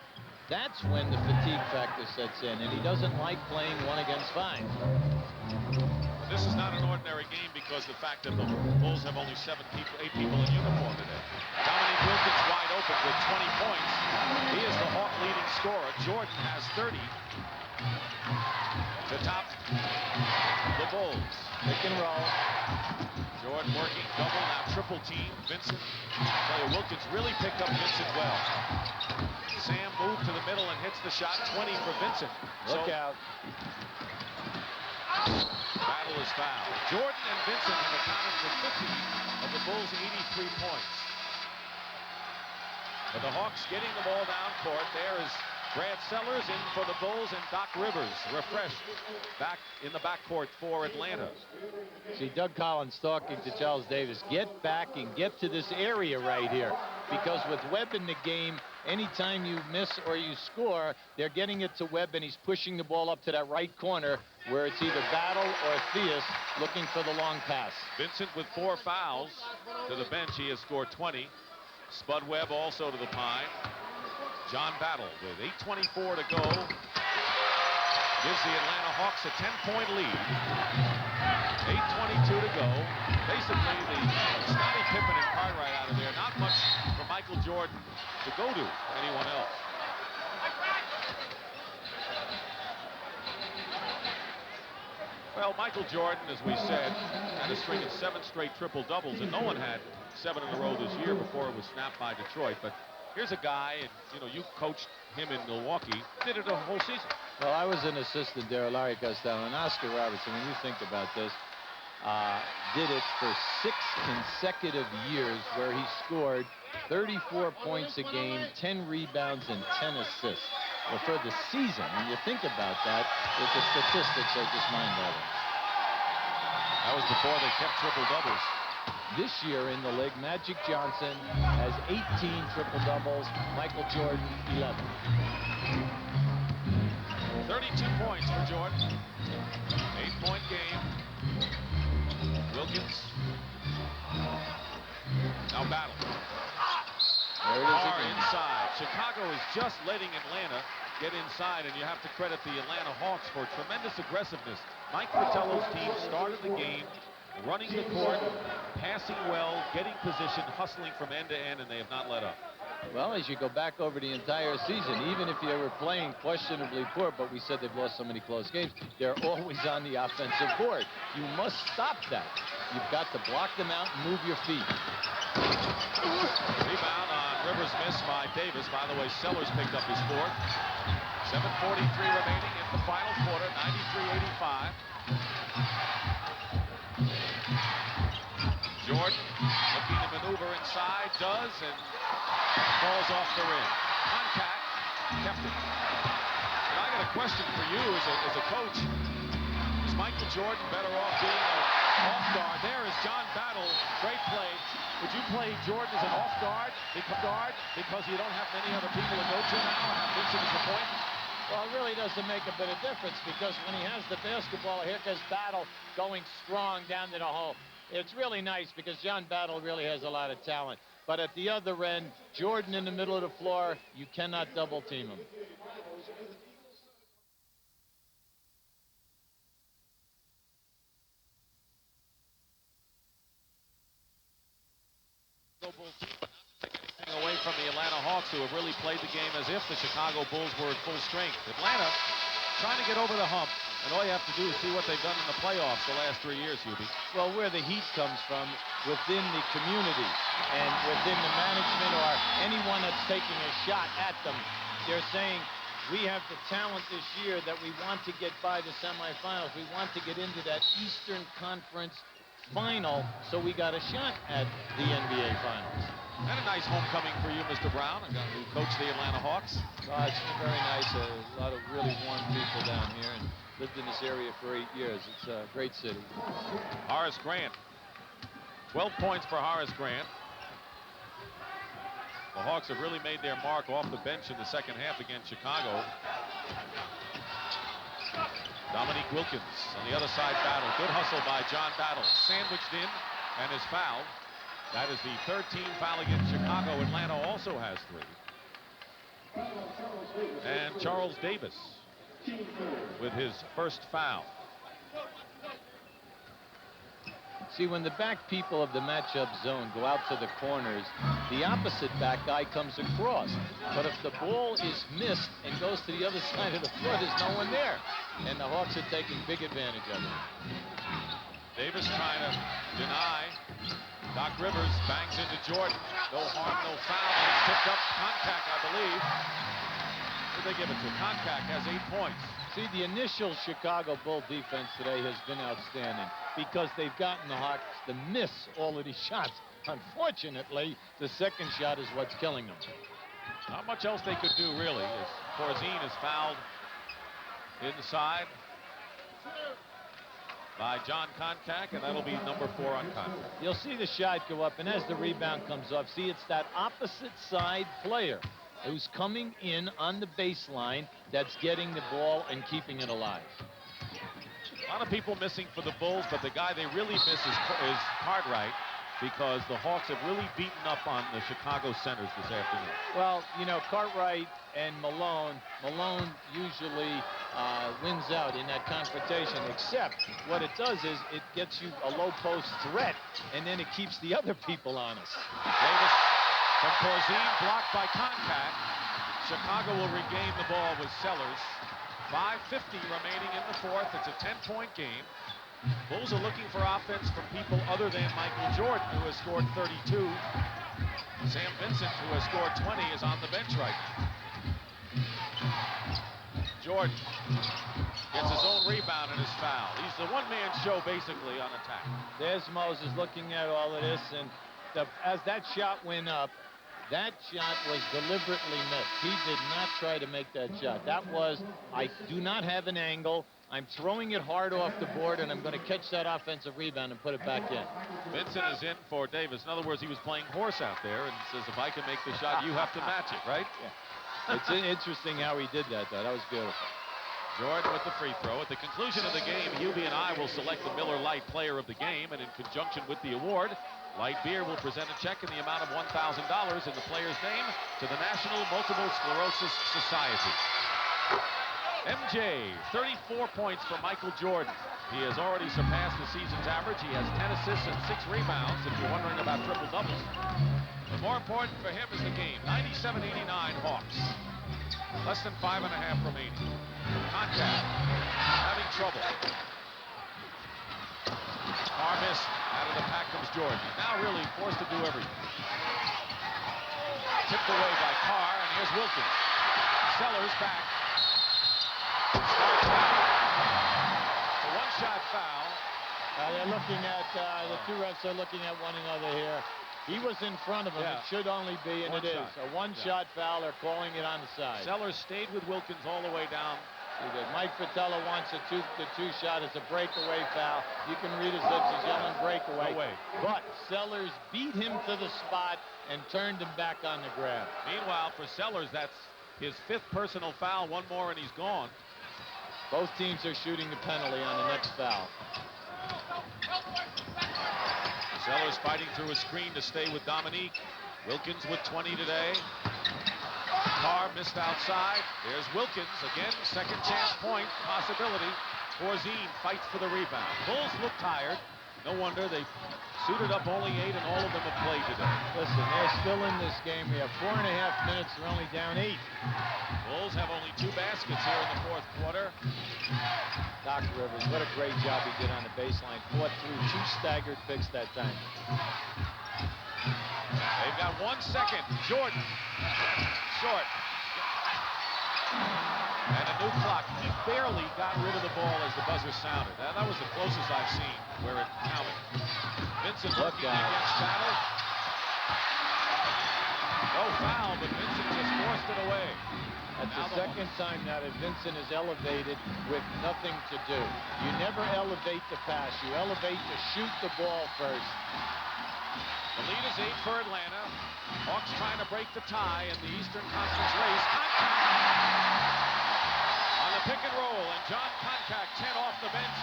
That's when the fatigue factor sets in, and he doesn't like playing 1 against 5. This is not an ordinary game because the fact that the Bulls have only 8 people in uniform today. Dominique Wilkins wide open with 20 points. He is the Hawk leading scorer. Jordan has 30. To top the Bulls. Pick and roll. Jordan working double, now triple team. Vincent. Wilkins really picked up Vincent well. Sam moved to the middle and hits the shot. 20 for Vincent. Look out. Battle is fouled. Jordan and Vincent have accounted for 50 of the Bulls' 83 points. But the Hawks getting the ball down court. There is Brad Sellers in for the Bulls, and Doc Rivers refreshed back in the backcourt for Atlanta. See, Doug Collins talking to Charles Davis, get back and get to this area right here, because with Webb in the game, anytime you miss or you score, they're getting it to Webb, and he's pushing the ball up to that right corner where it's either Battle or Theus looking for the long pass. Vincent with 4 fouls to the bench. He has scored 20. Spud Webb also to the pine. John Battle with 8:24 to go gives the Atlanta Hawks a 10-point lead. 8:22 to go. Basically, the Scottie Pippen and Cartwright out of there. Not much for Michael Jordan to go to anyone else. Well, Michael Jordan, as we said, had a string of 7 straight triple-doubles, and no one had 7 in a row this year before it was snapped by Detroit. But here's a guy, and you coached him in Milwaukee, did it a whole season. Well, I was an assistant there, Larry Costello, and Oscar Robertson, when you think about this, did it for 6 consecutive years where he scored 34 points a game, 10 rebounds, and 10 assists. Well, for the season, when you think about that, the statistics are just mind-boggling. That was before they kept triple-doubles. This year in the league, Magic Johnson has 18 triple-doubles, Michael Jordan 11. 32 points for Jordan. 8-point game. Wilkins. Now Battle. There it is again. Inside. Chicago is just letting Atlanta get inside, and you have to credit the Atlanta Hawks for tremendous aggressiveness. Mike Fratello's team started the game running the court, passing well, getting position, hustling from end to end, and they have not let up. Well, as you go back over the entire season, even if you were playing questionably poor, but we said they've lost so many close games, they're always on the offensive board. You must stop that. You've got to block them out and move your feet. Rebound on Rivers' miss by Davis. By the way, Sellers picked up his fourth. 7:43 remaining in the final quarter, 93-85. Jordan looking to maneuver inside, does, and falls off the rim. Contact, kept it. And I got a question for you as a coach. Is Michael Jordan better off being an off guard? There is John Battle, great play. Would you play Jordan as an off guard because you don't have many other people to go to now? Vincent is the point. Well, it really doesn't make a bit of difference because when he has the basketball, here goes Battle going strong down to the hole. It's really nice because John Battle really has a lot of talent. But at the other end, Jordan in the middle of the floor, you cannot double team him. Away from the Atlanta Hawks, who have really played the game as if the Chicago Bulls were at full strength. Atlanta trying to get over the hump, and all you have to do is see what they've done in the playoffs the last 3 years, Hubie. Well, where the heat comes from, within the community and within the management or anyone that's taking a shot at them, they're saying, we have the talent this year that we want to get by the semifinals. We want to get into that Eastern Conference final, so we got a shot at the NBA Finals. And a nice homecoming for you, Mr. Brown, who coached the Atlanta Hawks. Oh, it's very nice. A lot of really warm people down here, and lived in this area for 8 years. It's a great city. Horace Grant. 12 points for Horace Grant. The Hawks have really made their mark off the bench in the second half against Chicago. Dominique Wilkins on the other side. Battle. Good hustle by John Battle. Sandwiched in and is fouled. That is the third team foul against Chicago. Atlanta also has 3. And Charles Davis with his first foul. See, when the back people of the matchup zone go out to the corners, the opposite back guy comes across. But if the ball is missed and goes to the other side of the floor, there's no one there. And the Hawks are taking big advantage of it. Davis trying to deny. Doc Rivers bangs into Jordan. No harm, no foul. And it's tipped up. Contact, I believe. Who did they give it to? Contact has 8 points. See, the initial Chicago Bull defense today has been outstanding because they've gotten the Hawks to miss all of these shots. Unfortunately, the second shot is what's killing them. Not much else they could do, really, as Corzine is fouled inside by John Contact, and that'll be number 4 on Contact. You'll see the shot go up, and as the rebound comes off, see, it's that opposite side player who's coming in on the baseline that's getting the ball and keeping it alive. A lot of people missing for the Bulls, but the guy they really miss is Cartwright, because the Hawks have really beaten up on the Chicago centers this afternoon. Well, you know, Cartwright and Malone usually wins out in that confrontation, except what it does is it gets you a low post threat, and then it keeps the other people honest. Davis from Corzine, blocked by Contact. Chicago will regain the ball with Sellers. 5:50 remaining in the fourth. It's a 10-point game. Bulls are looking for offense from people other than Michael Jordan, who has scored 32. Sam Vincent, who has scored 20, is on the bench right now. Jordan gets his own rebound and is fouled. He's the one-man show, basically, on attack. There's Moses looking at all of this, and as that shot went up, that shot was deliberately missed. He did not try to make that shot. That was, I do not have an angle. I'm throwing it hard off the board, and I'm going to catch that offensive rebound and put it back in. Vincent is in for Davis. In other words, he was playing horse out there and says, if I can make the shot, you have to match it, right? Yeah. It's interesting how he did that, though. That was beautiful. Jordan with the free throw. At the conclusion of the game, Hubie and I will select the Miller Lite Player of the Game, and in conjunction with the award, Light Beer will present a check in the amount of $1,000 in the player's name to the National Multiple Sclerosis Society. MJ, 34 points for Michael Jordan. He has already surpassed the season's average. He has 10 assists and 6 rebounds, if you're wondering about triple-doubles. But more important for him is the game. 97-89 Hawks. Less than 5.5 remaining. Contact. Having trouble. Carr missed. Out of the pack comes Jordan. Now really forced to do everything. Tipped away by Carr, and here's Wilkins. Sellers back. Starts out. A one-shot foul. They're looking at, the two refs are looking at one another here. He was in front of him. Yeah. It should only be, and it is. A one-shot foul. They're calling it on the side. Sellers stayed with Wilkins all the way down. Mike Fratello wants the two-shot. It's a breakaway foul. You can read his lips. He's yelling breakaway. But Sellers beat him to the spot and turned him back on the grab. Meanwhile, for Sellers, that's his 5th personal foul. One more and he's gone. Both teams are shooting the penalty on the next foul. Sellers fighting through a screen to stay with Dominique. Wilkins with 20 today. Carr missed outside. There's Wilkins again. Second chance point possibility. Corzine fights for the rebound. Bulls look tired. No wonder they suited up only 8, and all of them have played today. Listen, they're still in this game. We have 4.5 minutes. They're only down 8. Bulls have only 2 baskets here in the 4th quarter. Doc Rivers, what a great job he did on the baseline. Fought through 2 staggered picks that time. They've got 1 second. Jordan. Short. And a new clock. He barely got rid of the ball as the buzzer sounded. That was the closest I've seen where it counted. Vincent looking against Battle. No foul, but Vincent just forced it away. That's the second time now that Vincent is elevated with nothing to do. You never elevate the pass. You elevate to shoot the ball first. The lead is 8 for Atlanta. Hawks trying to break the tie in the Eastern Conference race. On the pick and roll, and John Contact 10 off the bench.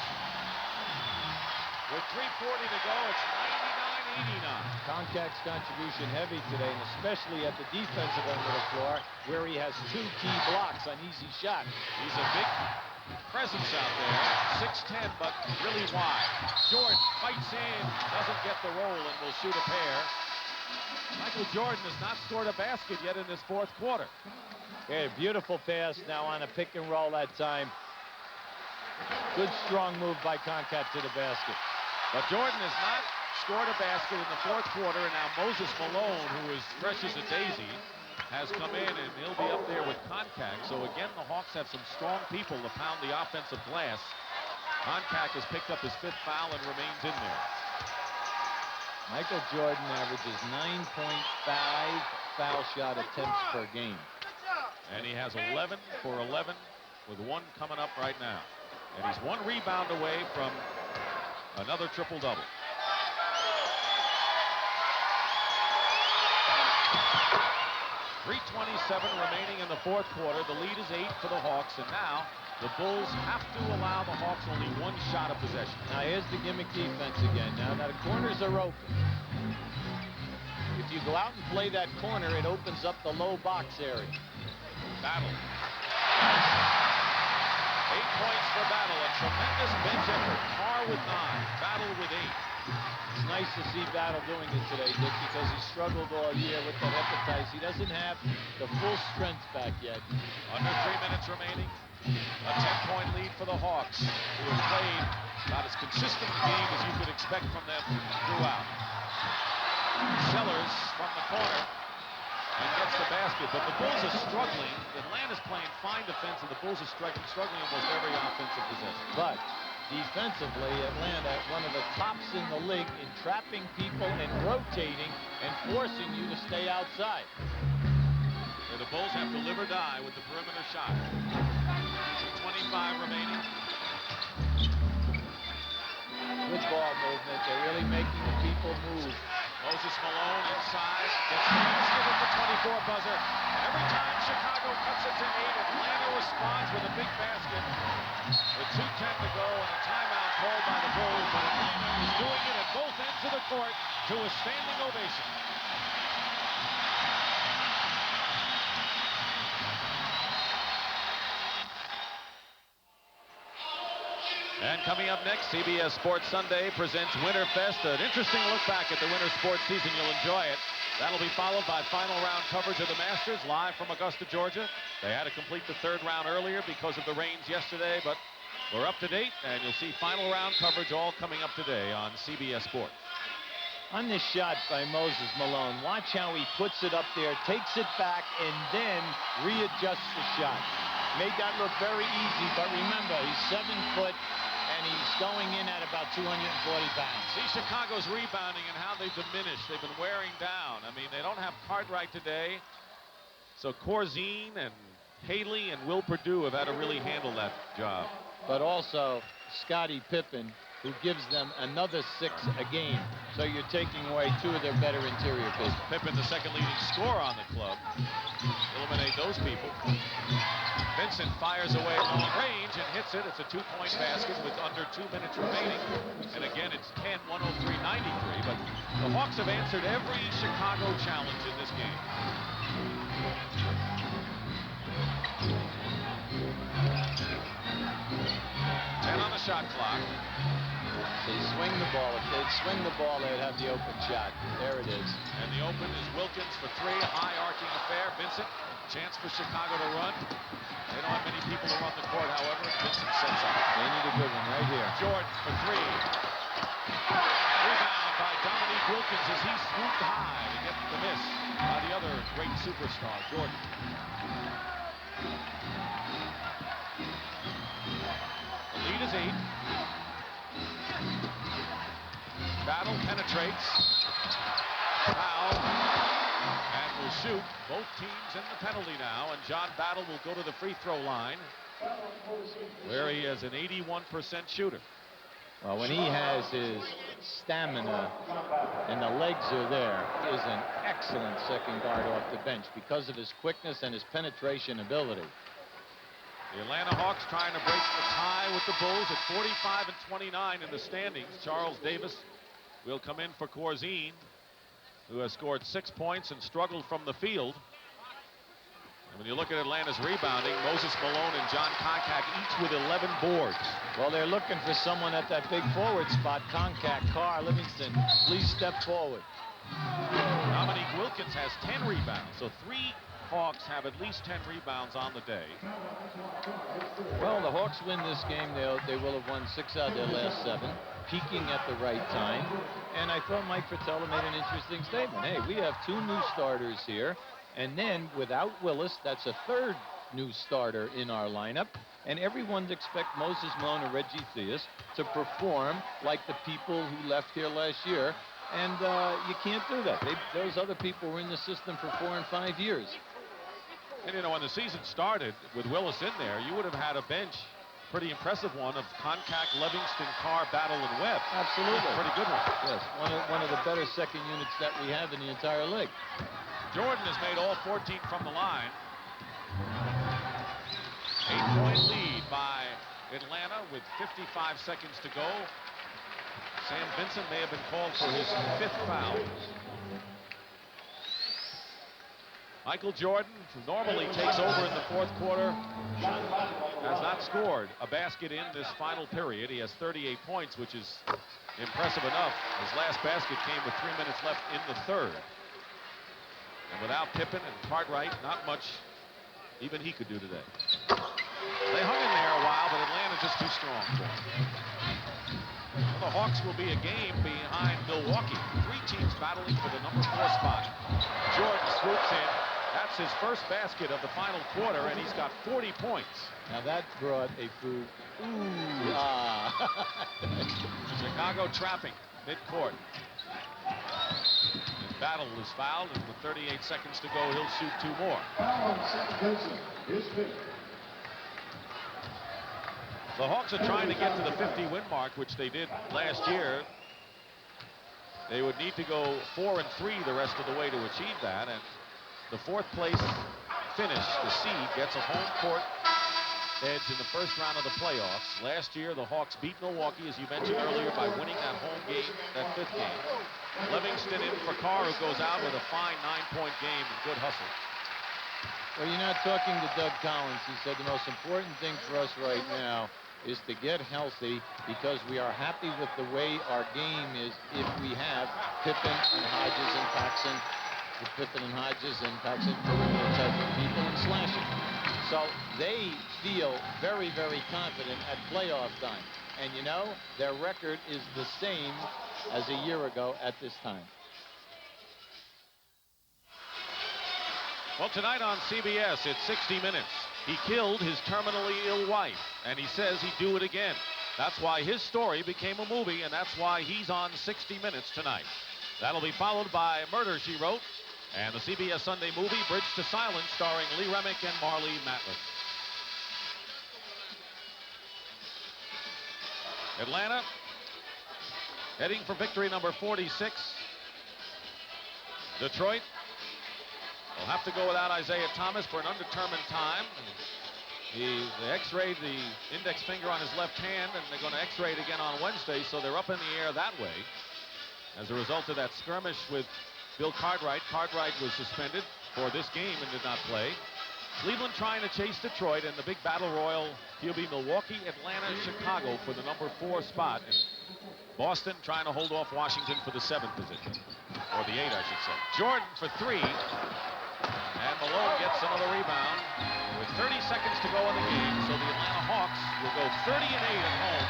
With 3:40 to go, it's 99-89. Contact's contribution heavy today, and especially at the defensive end of the floor, where he has 2 key blocks on easy shots. He's a big presence out there, 6'10", but really wide. Jordan fights in, doesn't get the roll, and will shoot a pair. Michael Jordan has not scored a basket yet in this 4th quarter. Okay, beautiful pass now on a pick and roll that time. Good strong move by Contact to the basket. But Jordan has not scored a basket in the 4th quarter, and now Moses Malone, who is fresh as a daisy, has come in, and he'll be up there with Contact. So again, the Hawks have some strong people to pound the offensive glass. Contact has picked up his 5th foul and remains in there. Michael Jordan averages 9.5 foul shot attempts per game. And he has 11 for 11 with 1 coming up right now. And he's 1 rebound away from another triple-double. .327 remaining in the 4th quarter. The lead is 8 for the Hawks, and now the Bulls have to allow the Hawks only 1 shot of possession. Now here's the gimmick defense again. Now the corners are open. If you go out and play that corner, it opens up the low box area. Battle. 8 points for Battle. A tremendous bench effort. Carr with 9. Battle with 8. It's nice to see Battle doing it today, Dick, because he struggled all year with the hepatitis. He doesn't have the full strength back yet. Under 3 minutes remaining. A 10-point lead for the Hawks, who have played about as consistent a game as you could expect from them throughout. Sellers from the corner and gets the basket, but the Bulls are struggling. Atlanta's playing fine defense, and the Bulls are struggling almost every offensive possession. But defensively, Atlanta, one of the tops in the league in trapping people and rotating and forcing you to stay outside. Where the Bulls have to live or die with the perimeter shot. 2:25 remaining. Good ball movement. They're really making the people move. Moses Malone inside, gets the basket at the 24 buzzer. And every time Chicago cuts it to 8, Atlanta responds with a big basket. With 2:10 to go and a timeout called by the Bulls, but Atlanta is doing it at both ends of the court to a standing ovation. And coming up next, CBS Sports Sunday presents Winterfest, an interesting look back at the winter sports season. You'll enjoy it. That'll be followed by final round coverage of the Masters live from Augusta, Georgia. They had to complete the third round earlier because of the rains yesterday, but we're up to date, and you'll see final round coverage all coming up today on CBS Sports. On this shot by Moses Malone, watch how he puts it up there, takes it back, and then readjusts the shot. Made that look very easy, but remember, he's 7 foot, and he's going in at about 240 pounds. See Chicago's rebounding and how they've diminished. They've been wearing down. I mean, they don't have Cartwright today. So Corzine and Haley and Will Perdue have had to really handle that job. But also Scottie Pippen, who gives them another 6 a game. So you're taking away 2 of their better interior pieces. Pippen, the second leading scorer on the club. Eliminate those people. Vincent fires away long range and hits it. It's a 2-point basket with under 2 minutes remaining. And again, it's 10, 103-93. But the Hawks have answered every Chicago challenge in this game. On the shot clock. They swing the ball. If they'd swing the ball, they'd have the open shot. There it is. And the open is Wilkins for 3. High arcing affair. Vincent, chance for Chicago to run. They don't have many people to run the court, however. Vincent sets up. They need a good one right here. Jordan for 3. Rebound by Dominique Wilkins as he swooped high to get the miss by the other great superstar, Jordan. Lead is 8. Battle penetrates. Foul. And will shoot. Both teams in the penalty now. And John Battle will go to the free throw line, where he is an 81% shooter. Well, when he has his stamina and the legs are there, he is an excellent second guard off the bench because of his quickness and his penetration ability. The Atlanta Hawks trying to break the tie with the Bulls at 45-29 in the standings. Charles Davis will come in for Corzine, who has scored 6 points and struggled from the field. And when you look at Atlanta's rebounding, Moses Malone and John Koncak each with 11 boards. Well, they're looking for someone at that big forward spot. Koncak, Carr, Livingston, please step forward. Dominique Wilkins has 10 rebounds, so 3 Hawks have at least 10 rebounds on the day. Well, the Hawks win this game. They will have won 6 out of their last 7, peaking at the right time. And I thought Mike Fratello made an interesting statement. Hey, we have 2 new starters here. And then without Willis, that's a 3rd new starter in our lineup. And everyone'd expect Moses Malone and Reggie Theus to perform like the people who left here last year. And you can't do that. Those other people were in the system for 4 and 5 years. And, you know, when the season started with Willis in there, you would have had a bench, pretty impressive one, of Koncak, Livingston, Carr, Battle, and Webb. Absolutely. Pretty good one. Yes, one of the better second units that we have in the entire league. Jordan has made all 14 from the line. 8-point lead by Atlanta with 55 seconds to go. Sam Vincent may have been called for his 5th foul. Michael Jordan, who normally takes over in the 4th quarter, has not scored a basket in this final period. He has 38 points, which is impressive enough. His last basket came with 3 minutes left in the 3rd. And without Pippen and Cartwright, not much even he could do today. They hung in there a while, but Atlanta just too strong for them. Well, the Hawks will be a game behind Milwaukee. 3 teams battling for the number 4 spot. Jordan swoops in. That's his first basket of the final quarter, and he's got 40 points. Now that brought a food. Ooh, Chicago trapping midcourt. Battle is fouled, and with 38 seconds to go, he'll shoot 2 more. The Hawks are trying to get to the 50-win mark, which they did last year. They would need to go 4-3 the rest of the way to achieve that, and the 4th place finish, the seed, gets a home court edge in the first round of the playoffs. Last year, the Hawks beat Milwaukee, as you mentioned earlier, by winning that home game, that 5th game. Livingston in for Carr, who goes out with a fine 9-point game and good hustle. Well, you're not talking to Doug Collins. He said the most important thing for us right now is to get healthy, because we are happy with the way our game is if we have Pippen and Hodges and Paxson, with Pippen and Hodges and Paxson, perimeter type of people and slashing. So they feel very, very confident at playoff time. And you know, their record is the same as a year ago at this time. Well, tonight on CBS, it's 60 Minutes. He killed his terminally ill wife, and he says he'd do it again. That's why his story became a movie, and that's why he's on 60 Minutes tonight. That'll be followed by Murder, She Wrote, and the CBS Sunday movie Bridge to Silence, starring Lee Remick and Marlee Matlin. Atlanta heading for victory number 46. Detroit will have to go without Isaiah Thomas for an undetermined time. They x-rayed the index finger on his left hand, and they're going to x-ray it again on Wednesday, so they're up in the air that way. As a result of that skirmish with Bill Cartwright, Cartwright was suspended for this game and did not play. Cleveland trying to chase Detroit, and the big battle royal, he'll be Milwaukee, Atlanta, Chicago for the number 4 spot. And Boston trying to hold off Washington for the 7th position, or the 8, I should say. Jordan for 3, and Malone gets another rebound with 30 seconds to go in the game. So the Atlanta Hawks will go 30-8 at home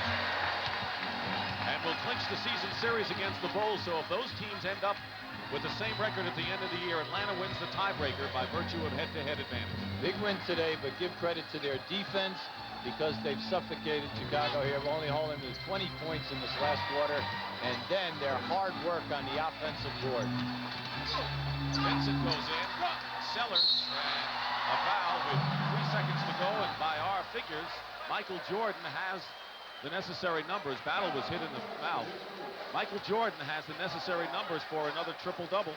and will clinch the season series against the Bulls. So if those teams end up with the same record at the end of the year, Atlanta wins the tiebreaker by virtue of head-to-head advantage. Big win today, but give credit to their defense, because they've suffocated Chicago here, only holding them to 20 points in this last quarter, and then their hard work on the offensive board. Vincent goes in, Sellers, and a foul with 3 seconds to go, and by our figures, Michael Jordan has the necessary numbers. Battle was hit in the mouth. Michael Jordan has the necessary numbers for another triple-double.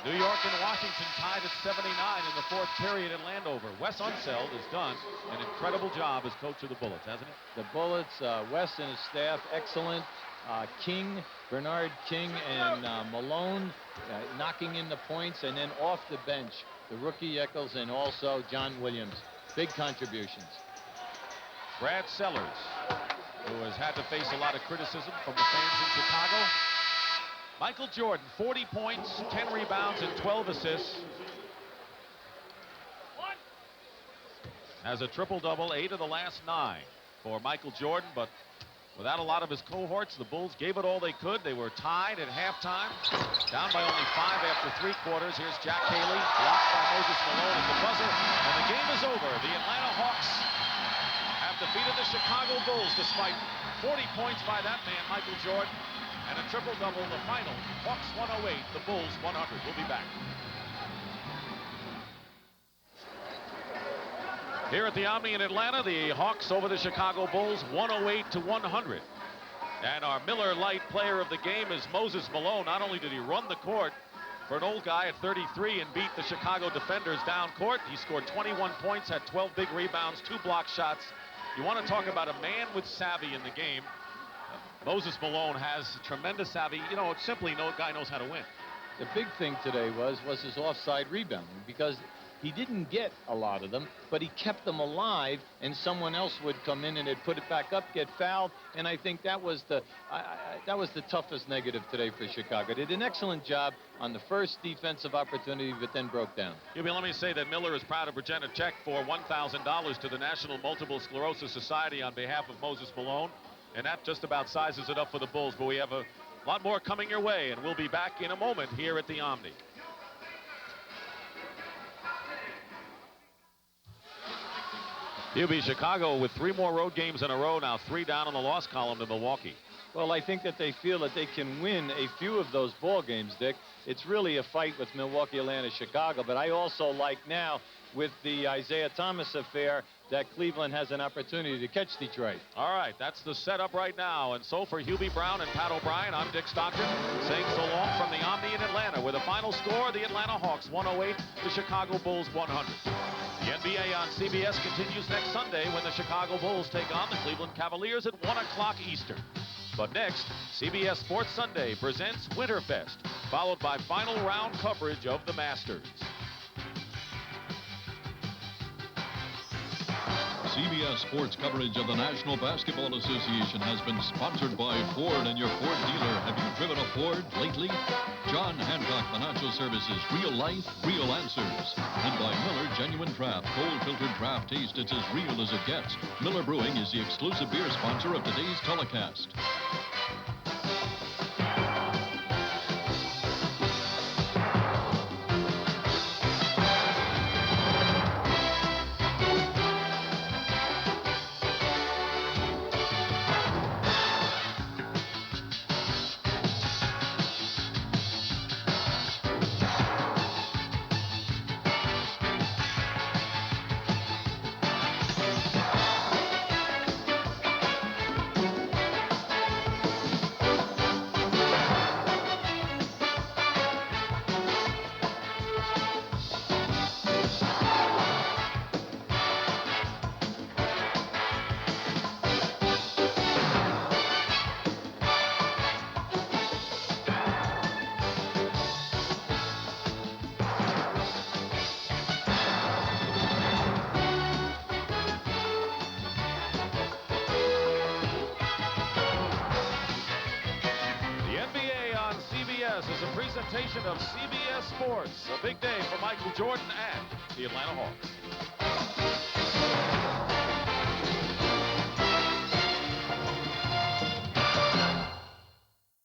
New York and Washington tied at 79 in the 4th period in Landover. Wes Unseld has done an incredible job as coach of the Bullets, hasn't he? The Bullets, Wes and his staff, excellent. King, Bernard King, and Malone knocking in the points, and then off the bench, the rookie Eccles and also John Williams. Big contributions. Brad Sellers, who has had to face a lot of criticism from the fans in Chicago. Michael Jordan, 40 points, 10 rebounds, and 12 assists. Has a triple-double, 8 of the last 9 for Michael Jordan, but without a lot of his cohorts, the Bulls gave it all they could. They were tied at halftime, down by only 5 after 3 quarters. Here's Jack Haley, blocked by Moses Malone at the buzzer, and the game is over. The Atlanta Hawks have defeated the Chicago Bulls despite 40 points by that man, Michael Jordan, and a triple-double in the final. Hawks 108, the Bulls 100. We'll be back. Here at the Omni in Atlanta, the Hawks over the Chicago Bulls 108-100. And our Miller Lite player of the game is Moses Malone. Not only did he run the court for an old guy at 33 and beat the Chicago defenders down court, he scored 21 points, had 12 big rebounds, 2 block shots. You want to talk about a man with savvy in the game. Moses Malone has tremendous savvy. You know, it's simply no guy knows how to win. The big thing today was his offside rebounding, because he didn't get a lot of them, but he kept them alive, and someone else would come in and they'd put it back up, get fouled, and I think that was the toughest negative today for Chicago. They did an excellent job on the first defensive opportunity, but then broke down. Let me say that Miller is proud to present a check for $1,000 to the National Multiple Sclerosis Society on behalf of Moses Malone, and that just about sizes it up for the Bulls, but we have a lot more coming your way, and we'll be back in a moment here at the Omni. He'll be Chicago with 3 more road games in a row now, 3 down on the loss column to Milwaukee. Well, I think that they feel that they can win a few of those ball games, Dick. It's really a fight with Milwaukee, Atlanta, Chicago, but I also like now with the Isaiah Thomas affair that Cleveland has an opportunity to catch Detroit. All right, that's the setup right now. And so for Hubie Brown and Pat O'Brien, I'm Dick Stockton saying so long from the Omni in Atlanta, with a final score, the Atlanta Hawks 108, the Chicago Bulls 100. The NBA on CBS continues next Sunday when the Chicago Bulls take on the Cleveland Cavaliers at 1 o'clock Eastern. But next, CBS Sports Sunday presents Winterfest, followed by final round coverage of the Masters. CBS Sports coverage of the National Basketball Association has been sponsored by Ford and your Ford dealer. Have you driven a Ford lately? John Hancock Financial Services, real life, real answers. And by Miller Genuine Draft, cold-filtered draft taste. It's as real as it gets. Miller Brewing is the exclusive beer sponsor of today's telecast. Is a presentation of CBS Sports. A big day for Michael Jordan and the Atlanta Hawks.